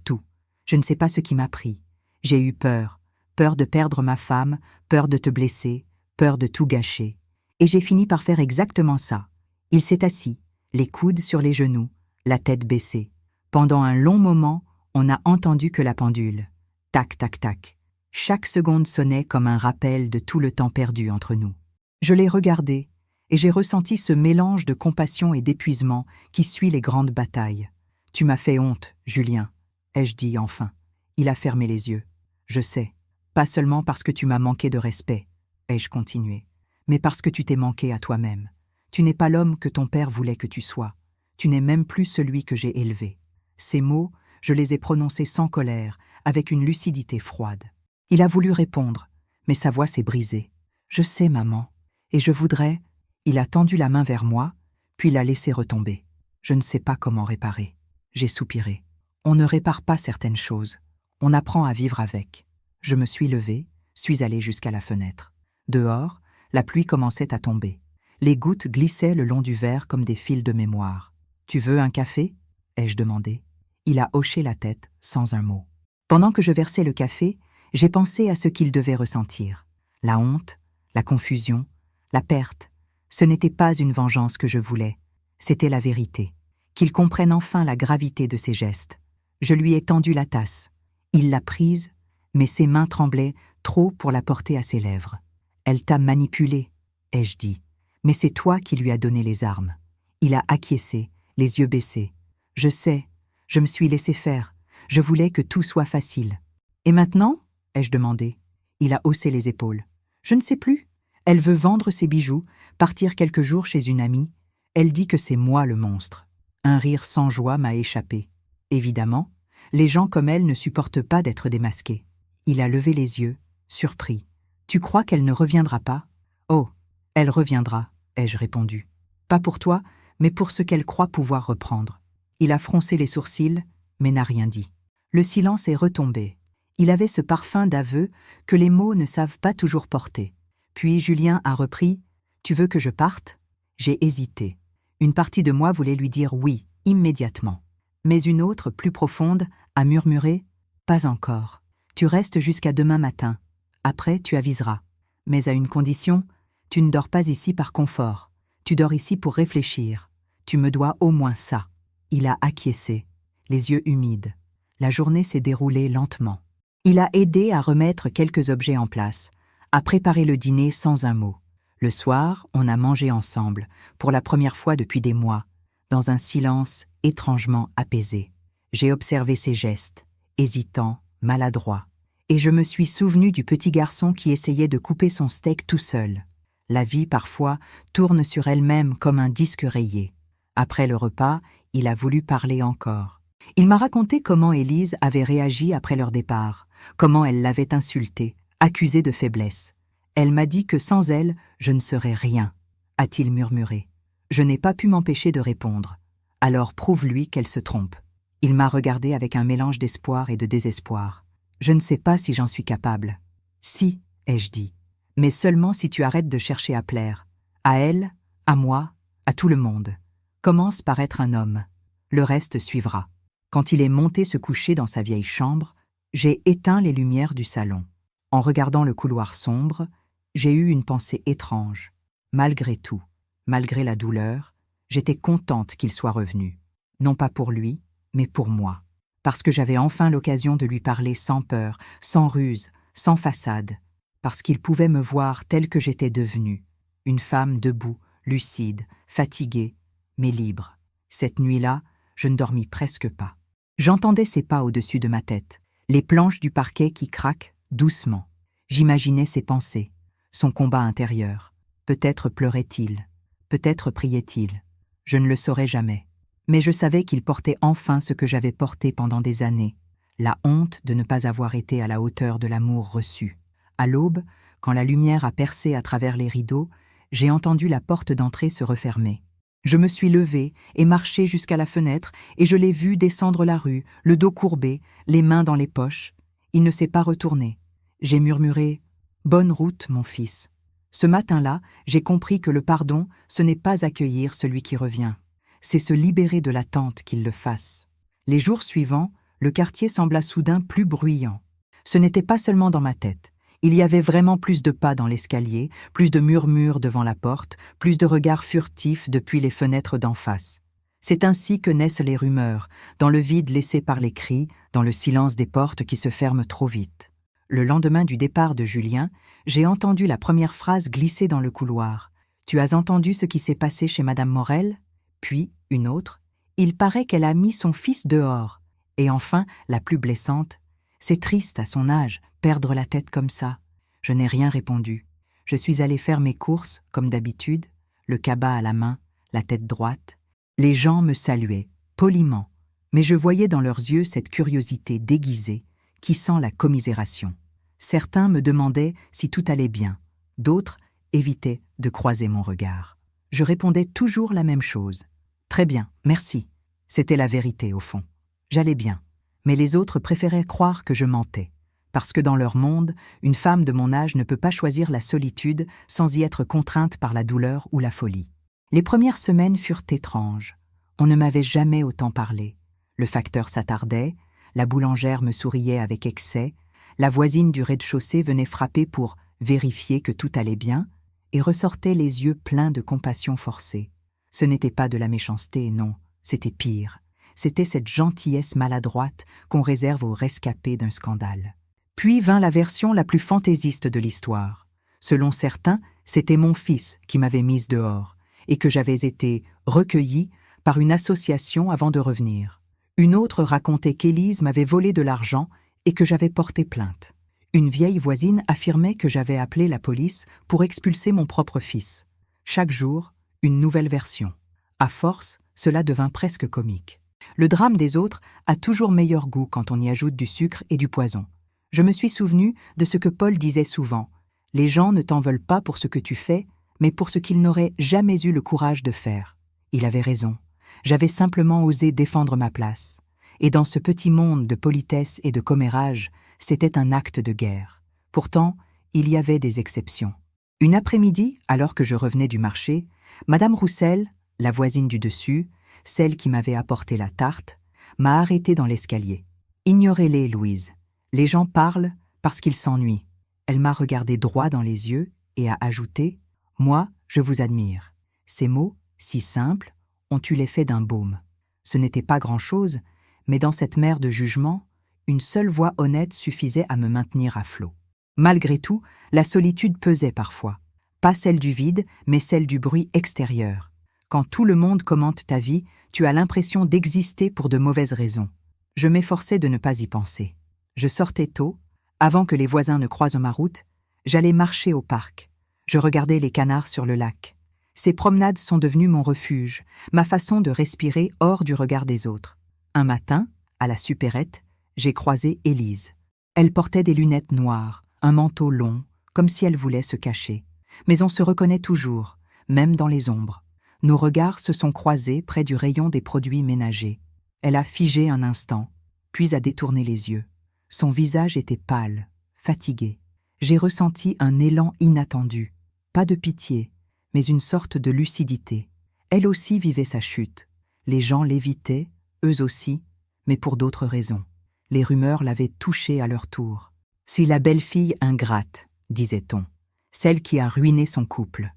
S1: tout. Je ne sais pas ce qui m'a pris. J'ai eu peur. Peur de perdre ma femme, peur de te blesser, peur de tout gâcher. Et j'ai fini par faire exactement ça. Il s'est assis, les coudes sur les genoux, la tête baissée. Pendant un long moment, on n'a entendu que la pendule. Tac, tac, tac. Chaque seconde sonnait comme un rappel de tout le temps perdu entre nous. Je l'ai regardé, et j'ai ressenti ce mélange de compassion et d'épuisement qui suit les grandes batailles. « Tu m'as fait honte, Julien », ai-je dit enfin. Il a fermé les yeux. « Je sais, pas seulement parce que tu m'as manqué de respect », ai-je continué, mais parce que tu t'es manqué à toi-même. Tu n'es pas l'homme que ton père voulait que tu sois. Tu n'es même plus celui que j'ai élevé. Ces mots, je les ai prononcés sans colère, avec une lucidité froide. Il a voulu répondre, mais sa voix s'est brisée. « Je sais, maman, et je voudrais… » Il a tendu la main vers moi, puis l'a laissé retomber. Je ne sais pas comment réparer. J'ai soupiré. On ne répare pas certaines choses. On apprend à vivre avec. Je me suis levée, suis allée jusqu'à la fenêtre. Dehors, la pluie commençait à tomber. Les gouttes glissaient le long du verre comme des fils de mémoire. « Tu veux un café ?» ai-je demandé. Il a hoché la tête, sans un mot. Pendant que je versais le café, j'ai pensé à ce qu'il devait ressentir. La honte, la confusion, la perte. Ce n'était pas une vengeance que je voulais, c'était la vérité. Qu'il comprenne enfin la gravité de ses gestes. Je lui ai tendu la tasse. Il l'a prise, mais ses mains tremblaient trop pour la porter à ses lèvres. « Elle t'a manipulé », ai-je dit, mais c'est toi qui lui as donné les armes. Il a acquiescé, les yeux baissés. « Je sais, je me suis laissé faire, je voulais que tout soit facile. »« Et maintenant ?» ai-je demandé. Il a haussé les épaules. « Je ne sais plus. Elle veut vendre ses bijoux, partir quelques jours chez une amie. Elle dit que c'est moi le monstre. » Un rire sans joie m'a échappé. Évidemment, les gens comme elle ne supportent pas d'être démasqués. Il a levé les yeux, surpris. « Tu crois qu'elle ne reviendra pas ?»« Oh, elle reviendra, » ai-je répondu. « Pas pour toi, mais pour ce qu'elle croit pouvoir reprendre. » Il a froncé les sourcils, mais n'a rien dit. Le silence est retombé. Il avait ce parfum d'aveu que les mots ne savent pas toujours porter. Puis Julien a repris « Tu veux que je parte ?» J'ai hésité. Une partie de moi voulait lui dire oui, immédiatement. Mais une autre, plus profonde, a murmuré « Pas encore. Tu restes jusqu'à demain matin. Après, tu aviseras. Mais à une condition, tu ne dors pas ici par confort. Tu dors ici pour réfléchir. Tu me dois au moins ça. » Il a acquiescé, les yeux humides. La journée s'est déroulée lentement. Il a aidé à remettre quelques objets en place, à préparer le dîner sans un mot. Le soir, on a mangé ensemble, pour la première fois depuis des mois, dans un silence étrangement apaisé. J'ai observé ses gestes, hésitants, maladroits, et je me suis souvenu du petit garçon qui essayait de couper son steak tout seul. La vie, parfois, tourne sur elle-même comme un disque rayé. Après le repas, il a voulu parler encore. Il m'a raconté comment Élise avait réagi après leur départ, comment elle l'avait insulté, accusé de faiblesse. Elle m'a dit que sans elle, je ne serais rien, a-t-il murmuré. Je n'ai pas pu m'empêcher de répondre. Alors prouve-lui qu'elle se trompe. Il m'a regardé avec un mélange d'espoir et de désespoir. Je ne sais pas si j'en suis capable. Si, ai-je dit, mais seulement si tu arrêtes de chercher à plaire. À elle, à moi, à tout le monde. Commence par être un homme. Le reste suivra. Quand il est monté se coucher dans sa vieille chambre, j'ai éteint les lumières du salon. En regardant le couloir sombre, j'ai eu une pensée étrange. Malgré tout, malgré la douleur, j'étais contente qu'il soit revenu. Non pas pour lui, mais pour moi. Parce que j'avais enfin l'occasion de lui parler sans peur, sans ruse, sans façade. Parce qu'il pouvait me voir telle que j'étais devenue. Une femme debout, lucide, fatiguée, mais libre. Cette nuit-là, je ne dormis presque pas. J'entendais ses pas au-dessus de ma tête, les planches du parquet qui craquent doucement. J'imaginais ses pensées, son combat intérieur. Peut-être pleurait-il, peut-être priait-il. Je ne le saurais jamais. Mais je savais qu'il portait enfin ce que j'avais porté pendant des années, la honte de ne pas avoir été à la hauteur de l'amour reçu. À l'aube, quand la lumière a percé à travers les rideaux, j'ai entendu la porte d'entrée se refermer. Je me suis levée et marché jusqu'à la fenêtre et je l'ai vu descendre la rue, le dos courbé, les mains dans les poches. Il ne s'est pas retourné. J'ai murmuré « Bonne route, mon fils ». Ce matin-là, j'ai compris que le pardon, ce n'est pas accueillir celui qui revient. C'est se libérer de l'attente qu'il le fasse. Les jours suivants, le quartier sembla soudain plus bruyant. Ce n'était pas seulement dans ma tête. Il y avait vraiment plus de pas dans l'escalier, plus de murmures devant la porte, plus de regards furtifs depuis les fenêtres d'en face. C'est ainsi que naissent les rumeurs, dans le vide laissé par les cris, dans le silence des portes qui se ferment trop vite. Le lendemain du départ de Julien, j'ai entendu la première phrase glisser dans le couloir. « Tu as entendu ce qui s'est passé chez Madame Morel ?» Puis, une autre. « Il paraît qu'elle a mis son fils dehors. » Et enfin, la plus blessante. « C'est triste à son âge, perdre la tête comme ça. » Je n'ai rien répondu. Je suis allé faire mes courses, comme d'habitude, le cabas à la main, la tête droite. Les gens me saluaient, poliment, mais je voyais dans leurs yeux cette curiosité déguisée qui sent la commisération. Certains me demandaient si tout allait bien, d'autres évitaient de croiser mon regard. Je répondais toujours la même chose. « Très bien, merci. » C'était la vérité, au fond. J'allais bien, mais les autres préféraient croire que je mentais. Parce que dans leur monde, une femme de mon âge ne peut pas choisir la solitude sans y être contrainte par la douleur ou la folie. Les premières semaines furent étranges. On ne m'avait jamais autant parlé. Le facteur s'attardait, la boulangère me souriait avec excès, la voisine du rez-de-chaussée venait frapper pour vérifier que tout allait bien et ressortait les yeux pleins de compassion forcée. Ce n'était pas de la méchanceté, non, c'était pire. C'était cette gentillesse maladroite qu'on réserve aux rescapés d'un scandale. Puis vint la version la plus fantaisiste de l'histoire. Selon certains, c'était mon fils qui m'avait mise dehors et que j'avais été recueillie par une association avant de revenir. Une autre racontait qu'Élise m'avait volé de l'argent et que j'avais porté plainte. Une vieille voisine affirmait que j'avais appelé la police pour expulser mon propre fils. Chaque jour, une nouvelle version. À force, cela devint presque comique. Le drame des autres a toujours meilleur goût quand on y ajoute du sucre et du poison. Je me suis souvenu de ce que Paul disait souvent. Les gens ne t'en veulent pas pour ce que tu fais, mais pour ce qu'ils n'auraient jamais eu le courage de faire. Il avait raison. J'avais simplement osé défendre ma place. Et dans ce petit monde de politesse et de commérage, c'était un acte de guerre. Pourtant, il y avait des exceptions. Une après-midi, alors que je revenais du marché, Madame Roussel, la voisine du dessus, celle qui m'avait apporté la tarte, m'a arrêtée dans l'escalier. « Ignorez-les, Louise. Les gens parlent parce qu'ils s'ennuient. » Elle m'a regardé droit dans les yeux et a ajouté « Moi, je vous admire. » Ces mots, si simples, ont eu l'effet d'un baume. Ce n'était pas grand-chose, mais dans cette mer de jugement, une seule voix honnête suffisait à me maintenir à flot. Malgré tout, la solitude pesait parfois. Pas celle du vide, mais celle du bruit extérieur. Quand tout le monde commente ta vie, tu as l'impression d'exister pour de mauvaises raisons. Je m'efforçais de ne pas y penser. Je sortais tôt, avant que les voisins ne croisent ma route, j'allais marcher au parc. Je regardais les canards sur le lac. Ces promenades sont devenues mon refuge, ma façon de respirer hors du regard des autres. Un matin, à la supérette, j'ai croisé Élise. Elle portait des lunettes noires, un manteau long, comme si elle voulait se cacher. Mais on se reconnaît toujours, même dans les ombres. Nos regards se sont croisés près du rayon des produits ménagers. Elle a figé un instant, puis a détourné les yeux. Son visage était pâle, fatigué. J'ai ressenti un élan inattendu. Pas de pitié, mais une sorte de lucidité. Elle aussi vivait sa chute. Les gens l'évitaient, eux aussi, mais pour d'autres raisons. Les rumeurs l'avaient touchée à leur tour. Si la belle-fille ingrate, disait-on, celle qui a ruiné son couple.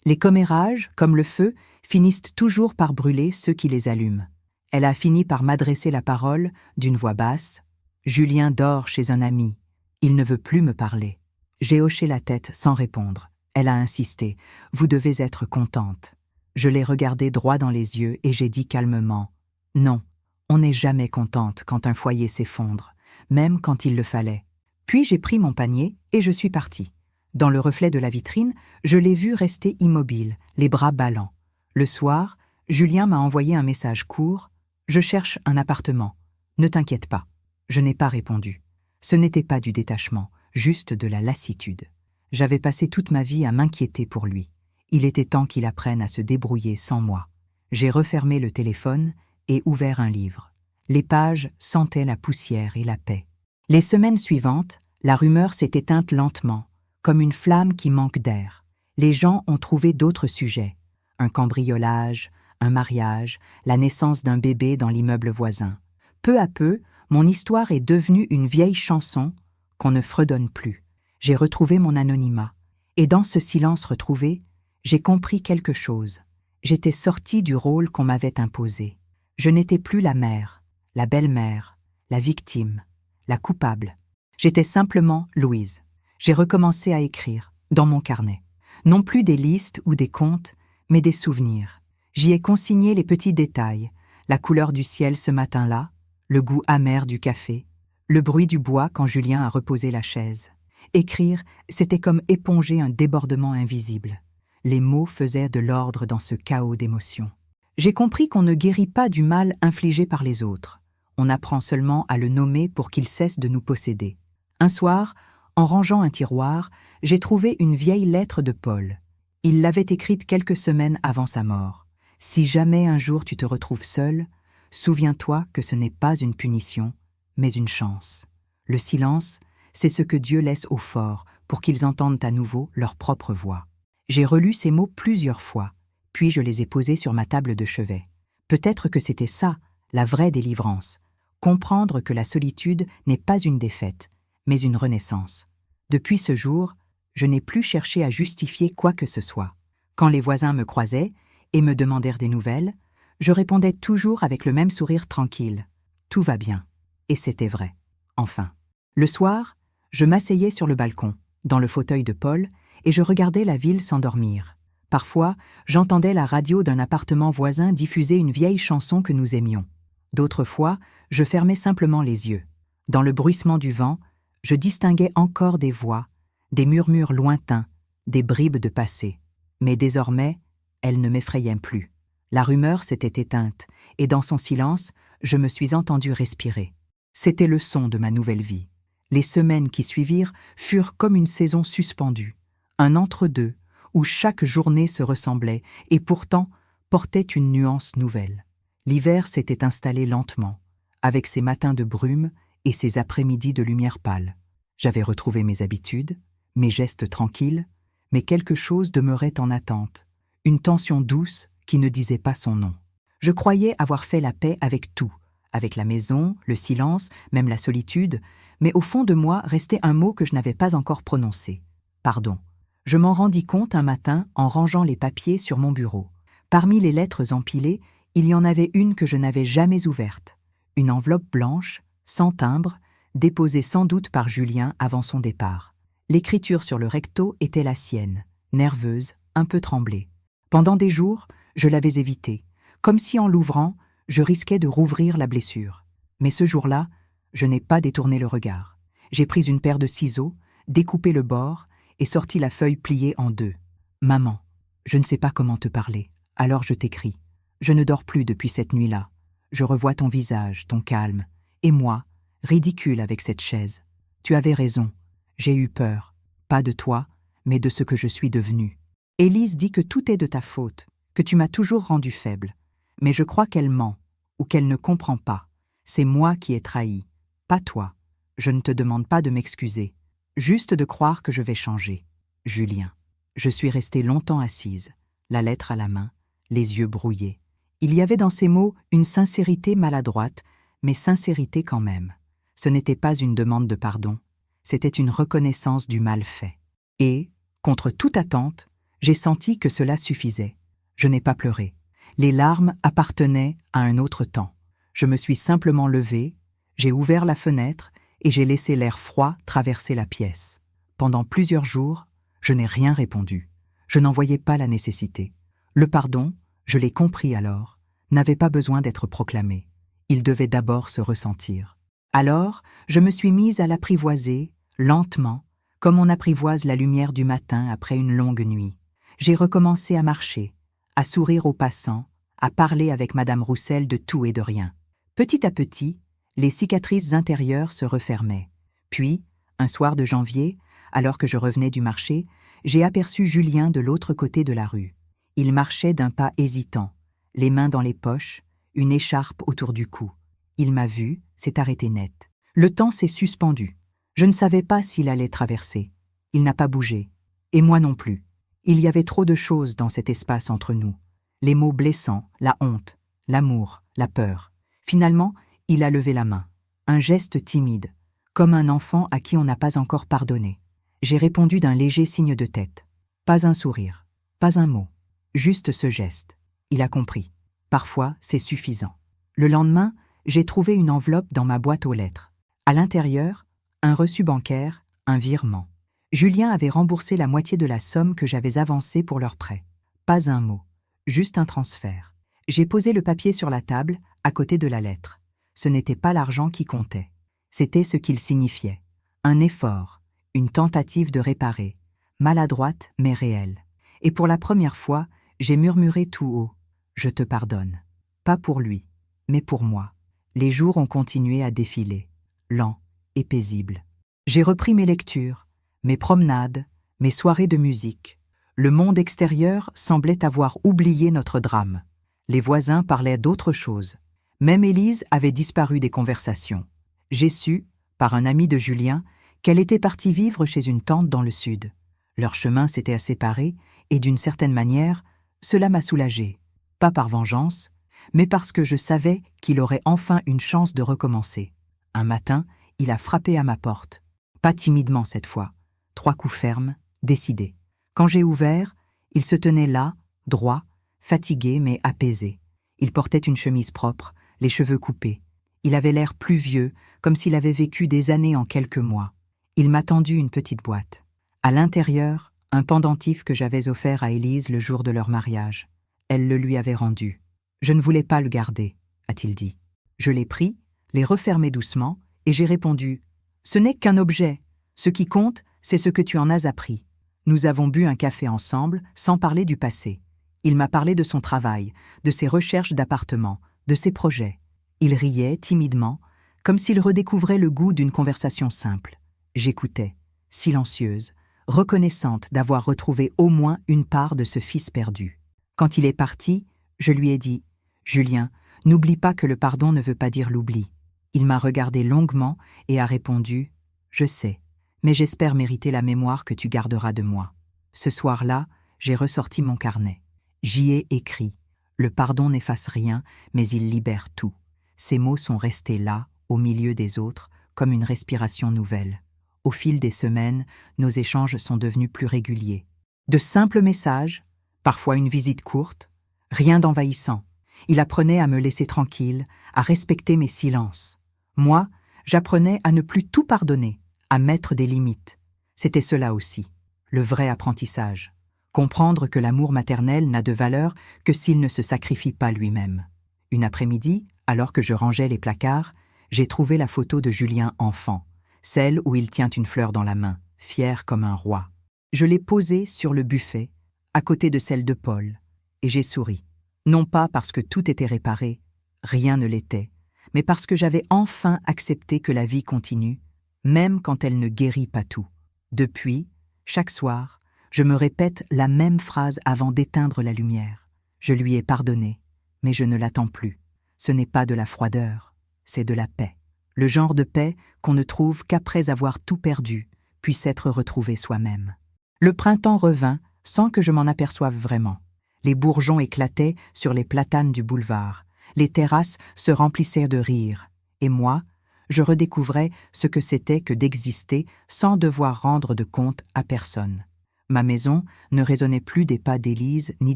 S1: Les commérages, comme le feu, finissent toujours par brûler ceux qui les allument. Elle a fini par m'adresser la parole d'une voix basse. « Julien dort chez un ami. Il ne veut plus me parler. » J'ai hoché la tête sans répondre. Elle a insisté. « Vous devez être contente. » Je l'ai regardée droit dans les yeux et j'ai dit calmement. « Non, on n'est jamais contente quand un foyer s'effondre, même quand il le fallait. » Puis j'ai pris mon panier et je suis partie. Dans le reflet de la vitrine, je l'ai vu rester immobile, les bras ballants. Le soir, Julien m'a envoyé un message court. « Je cherche un appartement. Ne t'inquiète pas. » Je n'ai pas répondu. Ce n'était pas du détachement, juste de la lassitude. J'avais passé toute ma vie à m'inquiéter pour lui. Il était temps qu'il apprenne à se débrouiller sans moi. J'ai refermé le téléphone et ouvert un livre. Les pages sentaient la poussière et la paix. Les semaines suivantes, la rumeur s'est éteinte lentement, comme une flamme qui manque d'air. Les gens ont trouvé d'autres sujets. Un cambriolage, un mariage, la naissance d'un bébé dans l'immeuble voisin. Peu à peu, mon histoire est devenue une vieille chanson qu'on ne fredonne plus. J'ai retrouvé mon anonymat. Et dans ce silence retrouvé, j'ai compris quelque chose. J'étais sortie du rôle qu'on m'avait imposé. Je n'étais plus la mère, la belle-mère, la victime, la coupable. J'étais simplement Louise. J'ai recommencé à écrire, dans mon carnet. Non plus des listes ou des comptes, mais des souvenirs. J'y ai consigné les petits détails, la couleur du ciel ce matin-là, le goût amer du café, le bruit du bois quand Julien a reposé la chaise. Écrire, c'était comme éponger un débordement invisible. Les mots faisaient de l'ordre dans ce chaos d'émotions. J'ai compris qu'on ne guérit pas du mal infligé par les autres. On apprend seulement à le nommer pour qu'il cesse de nous posséder. Un soir, en rangeant un tiroir, j'ai trouvé une vieille lettre de Paul. Il l'avait écrite quelques semaines avant sa mort. « Si jamais un jour tu te retrouves seul, souviens-toi que ce n'est pas une punition, mais une chance. Le silence, c'est ce que Dieu laisse aux forts pour qu'ils entendent à nouveau leur propre voix. » J'ai relu ces mots plusieurs fois, puis je les ai posés sur ma table de chevet. Peut-être que c'était ça, la vraie délivrance. Comprendre que la solitude n'est pas une défaite, mais une renaissance. Depuis ce jour, je n'ai plus cherché à justifier quoi que ce soit. Quand les voisins me croisaient et me demandèrent des nouvelles, je répondais toujours avec le même sourire tranquille. Tout va bien. Et c'était vrai. Enfin. Le soir, je m'asseyais sur le balcon, dans le fauteuil de Paul, et je regardais la ville s'endormir. Parfois, j'entendais la radio d'un appartement voisin diffuser une vieille chanson que nous aimions. D'autres fois, je fermais simplement les yeux. Dans le bruissement du vent, je distinguais encore des voix, des murmures lointains, des bribes de passé. Mais désormais, elles ne m'effrayaient plus. La rumeur s'était éteinte, et dans son silence, je me suis entendu respirer. C'était le son de ma nouvelle vie. Les semaines qui suivirent furent comme une saison suspendue, un entre-deux, où chaque journée se ressemblait et pourtant portait une nuance nouvelle. L'hiver s'était installé lentement, avec ses matins de brume et ses après-midi de lumière pâle. J'avais retrouvé mes habitudes, mes gestes tranquilles, mais quelque chose demeurait en attente, une tension douce qui ne disait pas son nom. Je croyais avoir fait la paix avec tout, avec la maison, le silence, même la solitude, mais au fond de moi restait un mot que je n'avais pas encore prononcé. Pardon. Je m'en rendis compte un matin en rangeant les papiers sur mon bureau. Parmi les lettres empilées, il y en avait une que je n'avais jamais ouverte. Une enveloppe blanche, sans timbre, déposée sans doute par Julien avant son départ. L'écriture sur le recto était la sienne, nerveuse, un peu tremblée. Pendant des jours, je l'avais évitée, comme si en l'ouvrant, je risquais de rouvrir la blessure. Mais ce jour-là, je n'ai pas détourné le regard. J'ai pris une paire de ciseaux, découpé le bord et sorti la feuille pliée en deux. « Maman, je ne sais pas comment te parler, alors je t'écris. Je ne dors plus depuis cette nuit-là. Je revois ton visage, ton calme, et moi, ridicule avec cette chaise. Tu avais raison, j'ai eu peur, pas de toi, mais de ce que je suis devenue. Élise dit que tout est de ta faute, que tu m'as toujours rendue faible. Mais je crois qu'elle ment, ou qu'elle ne comprend pas. C'est moi qui ai trahi, pas toi. Je ne te demande pas de m'excuser, juste de croire que je vais changer. Julien. » Je suis restée longtemps assise, la lettre à la main, les yeux brouillés. Il y avait dans ces mots une sincérité maladroite, mais sincérité quand même. Ce n'était pas une demande de pardon, c'était une reconnaissance du mal fait. Et, contre toute attente, j'ai senti que cela suffisait. Je n'ai pas pleuré. Les larmes appartenaient à un autre temps. Je me suis simplement levée, j'ai ouvert la fenêtre et j'ai laissé l'air froid traverser la pièce. Pendant plusieurs jours, je n'ai rien répondu. Je n'en voyais pas la nécessité. Le pardon, je l'ai compris alors, n'avait pas besoin d'être proclamé. Il devait d'abord se ressentir. Alors, je me suis mise à l'apprivoiser, lentement, comme on apprivoise la lumière du matin après une longue nuit. J'ai recommencé à marcher, à sourire aux passants, à parler avec Madame Roussel de tout et de rien. Petit à petit, les cicatrices intérieures se refermaient. Puis, un soir de janvier, alors que je revenais du marché, j'ai aperçu Julien de l'autre côté de la rue. Il marchait d'un pas hésitant, les mains dans les poches, une écharpe autour du cou. Il m'a vu, s'est arrêté net. Le temps s'est suspendu. Je ne savais pas s'il allait traverser. Il n'a pas bougé. Et moi non plus. Il y avait trop de choses dans cet espace entre nous. Les mots blessants, la honte, l'amour, la peur. Finalement, il a levé la main. Un geste timide, comme un enfant à qui on n'a pas encore pardonné. J'ai répondu d'un léger signe de tête. Pas un sourire, pas un mot, juste ce geste. Il a compris. Parfois, c'est suffisant. Le lendemain, j'ai trouvé une enveloppe dans ma boîte aux lettres. À l'intérieur, un reçu bancaire, un virement. Julien avait remboursé la moitié de la somme que j'avais avancée pour leur prêt. Pas un mot, juste un transfert. J'ai posé le papier sur la table, à côté de la lettre. Ce n'était pas l'argent qui comptait. C'était ce qu'il signifiait. Un effort, une tentative de réparer, maladroite mais réelle. Et pour la première fois, j'ai murmuré tout haut. Je te pardonne. Pas pour lui, mais pour moi. Les jours ont continué à défiler, lents et paisibles. J'ai repris mes lectures, mes promenades, mes soirées de musique. Le monde extérieur semblait avoir oublié notre drame. Les voisins parlaient d'autre chose. Même Élise avait disparu des conversations. J'ai su, par un ami de Julien, qu'elle était partie vivre chez une tante dans le sud. Leurs chemins s'étaient séparés et d'une certaine manière, cela m'a soulagée. Pas par vengeance, mais parce que je savais qu'il aurait enfin une chance de recommencer. Un matin, il a frappé à ma porte. Pas timidement cette fois. 3 coups fermes, décidés. Quand j'ai ouvert, il se tenait là, droit, fatigué mais apaisé. Il portait une chemise propre, les cheveux coupés. Il avait l'air plus vieux, comme s'il avait vécu des années en quelques mois. Il m'a tendu une petite boîte. À l'intérieur, un pendentif que j'avais offert à Élise le jour de leur mariage. Elle le lui avait rendu. « Je ne voulais pas le garder », a-t-il dit. Je l'ai pris, l'ai refermé doucement, et j'ai répondu « Ce n'est qu'un objet. Ce qui compte, c'est ce que tu en as appris. » Nous avons bu un café ensemble, sans parler du passé. Il m'a parlé de son travail, de ses recherches d'appartements, de ses projets. Il riait timidement, comme s'il redécouvrait le goût d'une conversation simple. J'écoutais, silencieuse, reconnaissante d'avoir retrouvé au moins une part de ce fils perdu. Quand il est parti, je lui ai dit « Julien, n'oublie pas que le pardon ne veut pas dire l'oubli. » Il m'a regardé longuement et a répondu « Je sais, mais j'espère mériter la mémoire que tu garderas de moi. » Ce soir-là, j'ai ressorti mon carnet. J'y ai écrit « Le pardon n'efface rien, mais il libère tout. » Ces mots sont restés là, au milieu des autres, comme une respiration nouvelle. Au fil des semaines, nos échanges sont devenus plus réguliers. De simples messages, parfois une visite courte, rien d'envahissant. Il apprenait à me laisser tranquille, à respecter mes silences. Moi, j'apprenais à ne plus tout pardonner, à mettre des limites. C'était cela aussi, le vrai apprentissage. Comprendre que l'amour maternel n'a de valeur que s'il ne se sacrifie pas lui-même. Une après-midi, alors que je rangeais les placards, j'ai trouvé la photo de Julien enfant, celle où il tient une fleur dans la main, fier comme un roi. Je l'ai posée sur le buffet, à côté de celle de Paul, et j'ai souri. Non pas parce que tout était réparé, rien ne l'était, mais parce que j'avais enfin accepté que la vie continue, même quand elle ne guérit pas tout. Depuis, chaque soir, je me répète la même phrase avant d'éteindre la lumière. Je lui ai pardonné, mais je ne l'attends plus. Ce n'est pas de la froideur, c'est de la paix. Le genre de paix qu'on ne trouve qu'après avoir tout perdu, puis s'être retrouvé soi-même. Le printemps revint sans que je m'en aperçoive vraiment. Les bourgeons éclataient sur les platanes du boulevard. Les terrasses se remplissaient de rires. Et moi, je redécouvrais ce que c'était que d'exister sans devoir rendre de compte à personne. Ma maison ne résonnait plus des pas d'Élise ni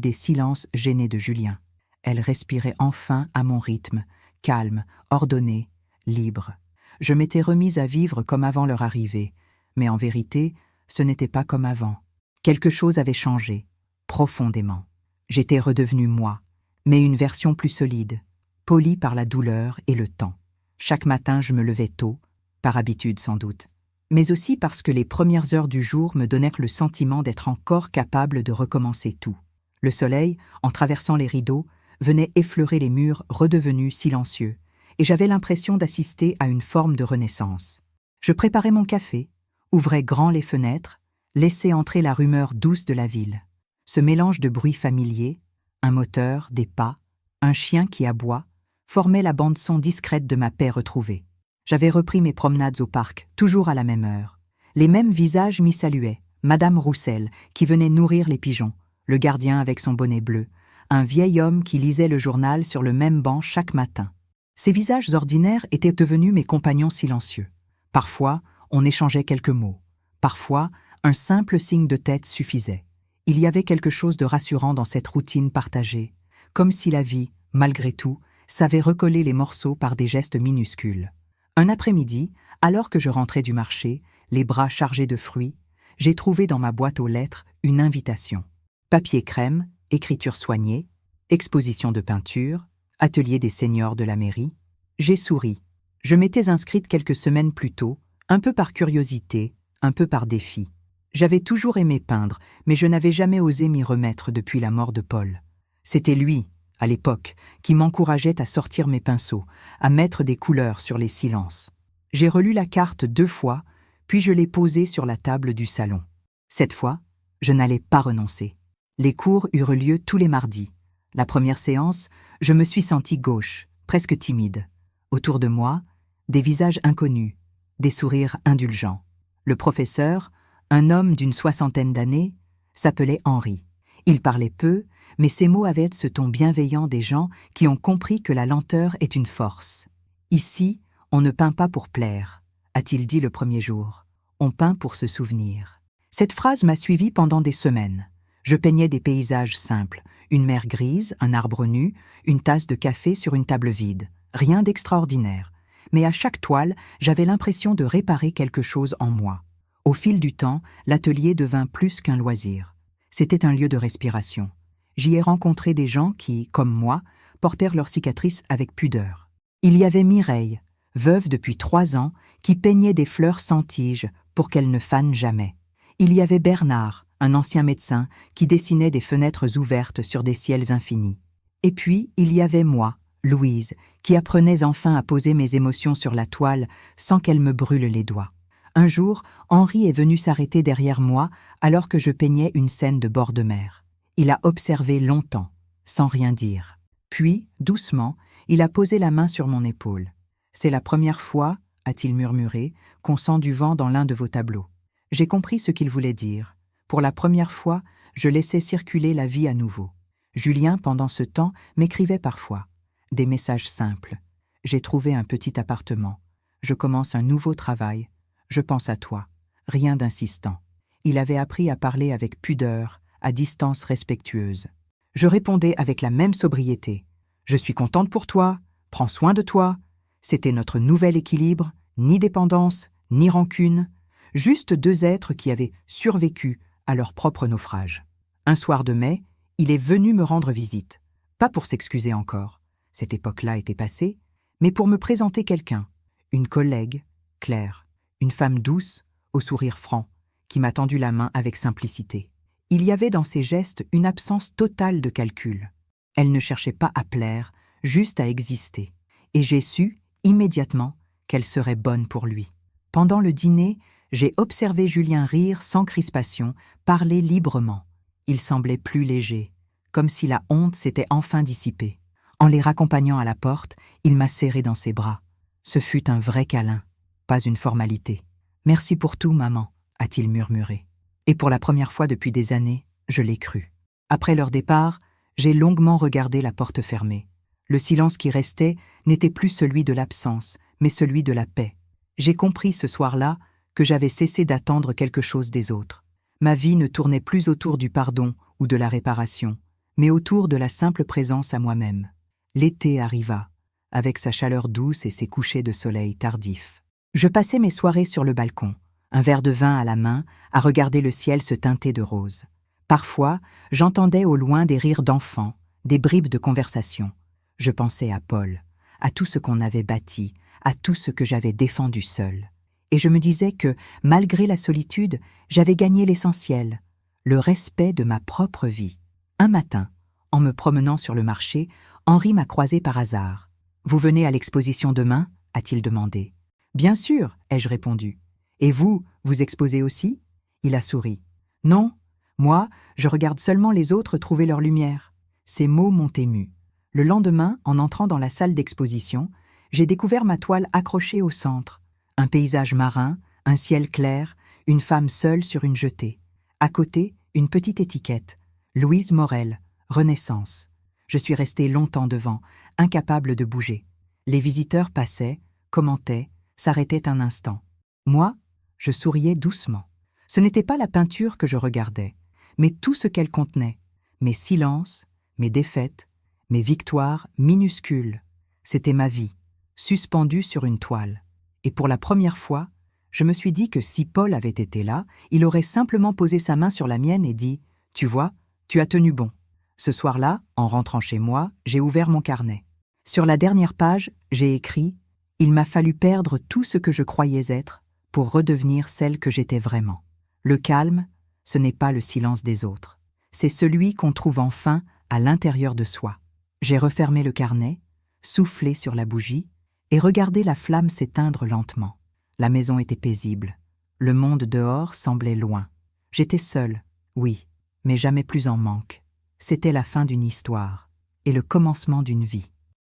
S1: des silences gênés de Julien. Elle respirait enfin à mon rythme, calme, ordonnée, libre. Je m'étais remise à vivre comme avant leur arrivée, mais en vérité, ce n'était pas comme avant. Quelque chose avait changé, profondément. J'étais redevenue moi, mais une version plus solide, polie par la douleur et le temps. Chaque matin, je me levais tôt, par habitude sans doute, mais aussi parce que les premières heures du jour me donnèrent le sentiment d'être encore capable de recommencer tout. Le soleil, en traversant les rideaux, venait effleurer les murs redevenus silencieux, et j'avais l'impression d'assister à une forme de renaissance. Je préparais mon café, ouvrais grand les fenêtres, laissais entrer la rumeur douce de la ville. Ce mélange de bruits familiers, un moteur, des pas, un chien qui aboie, formait la bande-son discrète de ma paix retrouvée. J'avais repris mes promenades au parc, toujours à la même heure. Les mêmes visages m'y saluaient, Madame Roussel, qui venait nourrir les pigeons, le gardien avec son bonnet bleu, un vieil homme qui lisait le journal sur le même banc chaque matin. Ces visages ordinaires étaient devenus mes compagnons silencieux. Parfois, on échangeait quelques mots. Parfois, un simple signe de tête suffisait. Il y avait quelque chose de rassurant dans cette routine partagée, comme si la vie, malgré tout, savait recoller les morceaux par des gestes minuscules. Un après-midi, alors que je rentrais du marché, les bras chargés de fruits, j'ai trouvé dans ma boîte aux lettres une invitation. Papier crème, écriture soignée, exposition de peinture, atelier des seniors de la mairie. J'ai souri. Je m'étais inscrite quelques semaines plus tôt, un peu par curiosité, un peu par défi. J'avais toujours aimé peindre, mais je n'avais jamais osé m'y remettre depuis la mort de Paul. C'était lui, à l'époque, qui m'encourageait à sortir mes pinceaux, à mettre des couleurs sur les silences. J'ai relu la carte 2 fois, puis je l'ai posée sur la table du salon. Cette fois, je n'allais pas renoncer. Les cours eurent lieu tous les mardis. La première séance, je me suis sentie gauche, presque timide. Autour de moi, des visages inconnus, des sourires indulgents. Le professeur, un homme d'une 60aine d'années, s'appelait Henri. Il parlait peu, mais ses mots avaient ce ton bienveillant des gens qui ont compris que la lenteur est une force. Ici, on ne peint pas pour plaire, a-t-il dit le premier jour. On peint pour se souvenir. Cette phrase m'a suivi pendant des semaines. Je peignais des paysages simples, une mer grise, un arbre nu, une tasse de café sur une table vide. Rien d'extraordinaire. Mais à chaque toile, j'avais l'impression de réparer quelque chose en moi. Au fil du temps, l'atelier devint plus qu'un loisir. C'était un lieu de respiration. J'y ai rencontré des gens qui, comme moi, portèrent leurs cicatrices avec pudeur. Il y avait Mireille, veuve depuis 3 ans, qui peignait des fleurs sans tige pour qu'elles ne fanent jamais. Il y avait Bernard, un ancien médecin, qui dessinait des fenêtres ouvertes sur des ciels infinis. Et puis, il y avait moi, Louise, qui apprenais enfin à poser mes émotions sur la toile sans qu'elles me brûlent les doigts. Un jour, Henri est venu s'arrêter derrière moi alors que je peignais une scène de bord de mer. Il a observé longtemps, sans rien dire. Puis, doucement, il a posé la main sur mon épaule. « C'est la première fois, a-t-il murmuré, qu'on sent du vent dans l'un de vos tableaux. » J'ai compris ce qu'il voulait dire. Pour la première fois, je laissais circuler la vie à nouveau. Julien, pendant ce temps, m'écrivait parfois. Des messages simples. J'ai trouvé un petit appartement. Je commence un nouveau travail. Je pense à toi. Rien d'insistant. Il avait appris à parler avec pudeur, à distance respectueuse. Je répondais avec la même sobriété. Je suis contente pour toi. Prends soin de toi. C'était notre nouvel équilibre, ni dépendance, ni rancune. Juste deux êtres qui avaient survécu à leur propre naufrage. Un soir de mai, il est venu me rendre visite. Pas pour s'excuser encore. Cette époque-là était passée, mais pour me présenter quelqu'un. Une collègue, Claire. Une femme douce, au sourire franc, qui m'a tendu la main avec simplicité. Il y avait dans ses gestes une absence totale de calcul. Elle ne cherchait pas à plaire, juste à exister. Et j'ai su, immédiatement, qu'elle serait bonne pour lui. Pendant le dîner, j'ai observé Julien rire sans crispation, parler librement. Il semblait plus léger, comme si la honte s'était enfin dissipée. En les raccompagnant à la porte, il m'a serré dans ses bras. Ce fut un vrai câlin, pas une formalité. « Merci pour tout, maman », a-t-il murmuré. Et pour la première fois depuis des années, je l'ai cru. Après leur départ, j'ai longuement regardé la porte fermée. Le silence qui restait n'était plus celui de l'absence, mais celui de la paix. J'ai compris ce soir-là que j'avais cessé d'attendre quelque chose des autres. Ma vie ne tournait plus autour du pardon ou de la réparation, mais autour de la simple présence à moi-même. L'été arriva, avec sa chaleur douce et ses couchers de soleil tardifs. Je passais mes soirées sur le balcon, un verre de vin à la main, à regarder le ciel se teinter de rose. Parfois, j'entendais au loin des rires d'enfants, des bribes de conversation. Je pensais à Paul, à tout ce qu'on avait bâti, à tout ce que j'avais défendu seul. Et je me disais que, malgré la solitude, j'avais gagné l'essentiel, le respect de ma propre vie. Un matin, en me promenant sur le marché, Henri m'a croisé par hasard. « Vous venez à l'exposition demain ?» a-t-il demandé. « Bien sûr, ai-je répondu. « Et vous, vous exposez aussi ?» Il a souri. « Non, moi, je regarde seulement les autres trouver leur lumière. » Ces mots m'ont ému. Le lendemain, en entrant dans la salle d'exposition, j'ai découvert ma toile accrochée au centre. Un paysage marin, un ciel clair, une femme seule sur une jetée. À côté, une petite étiquette. « Louise Morel, Renaissance ». Je suis resté longtemps devant, incapable de bouger. Les visiteurs passaient, commentaient, s'arrêtaient un instant. Moi, je souriais doucement. Ce n'était pas la peinture que je regardais, mais tout ce qu'elle contenait. Mes silences, mes défaites, mes victoires minuscules. C'était ma vie, suspendue sur une toile. Et pour la première fois, je me suis dit que si Paul avait été là, il aurait simplement posé sa main sur la mienne et dit « Tu vois, tu as tenu bon ». Ce soir-là, en rentrant chez moi, j'ai ouvert mon carnet. Sur la dernière page, j'ai écrit « Il m'a fallu perdre tout ce que je croyais être pour redevenir celle que j'étais vraiment. Le calme, ce n'est pas le silence des autres. C'est celui qu'on trouve enfin à l'intérieur de soi. » J'ai refermé le carnet, soufflé sur la bougie et regardé la flamme s'éteindre lentement. La maison était paisible. Le monde dehors semblait loin. J'étais seule, oui, mais jamais plus en manque. C'était la fin d'une histoire et le commencement d'une vie.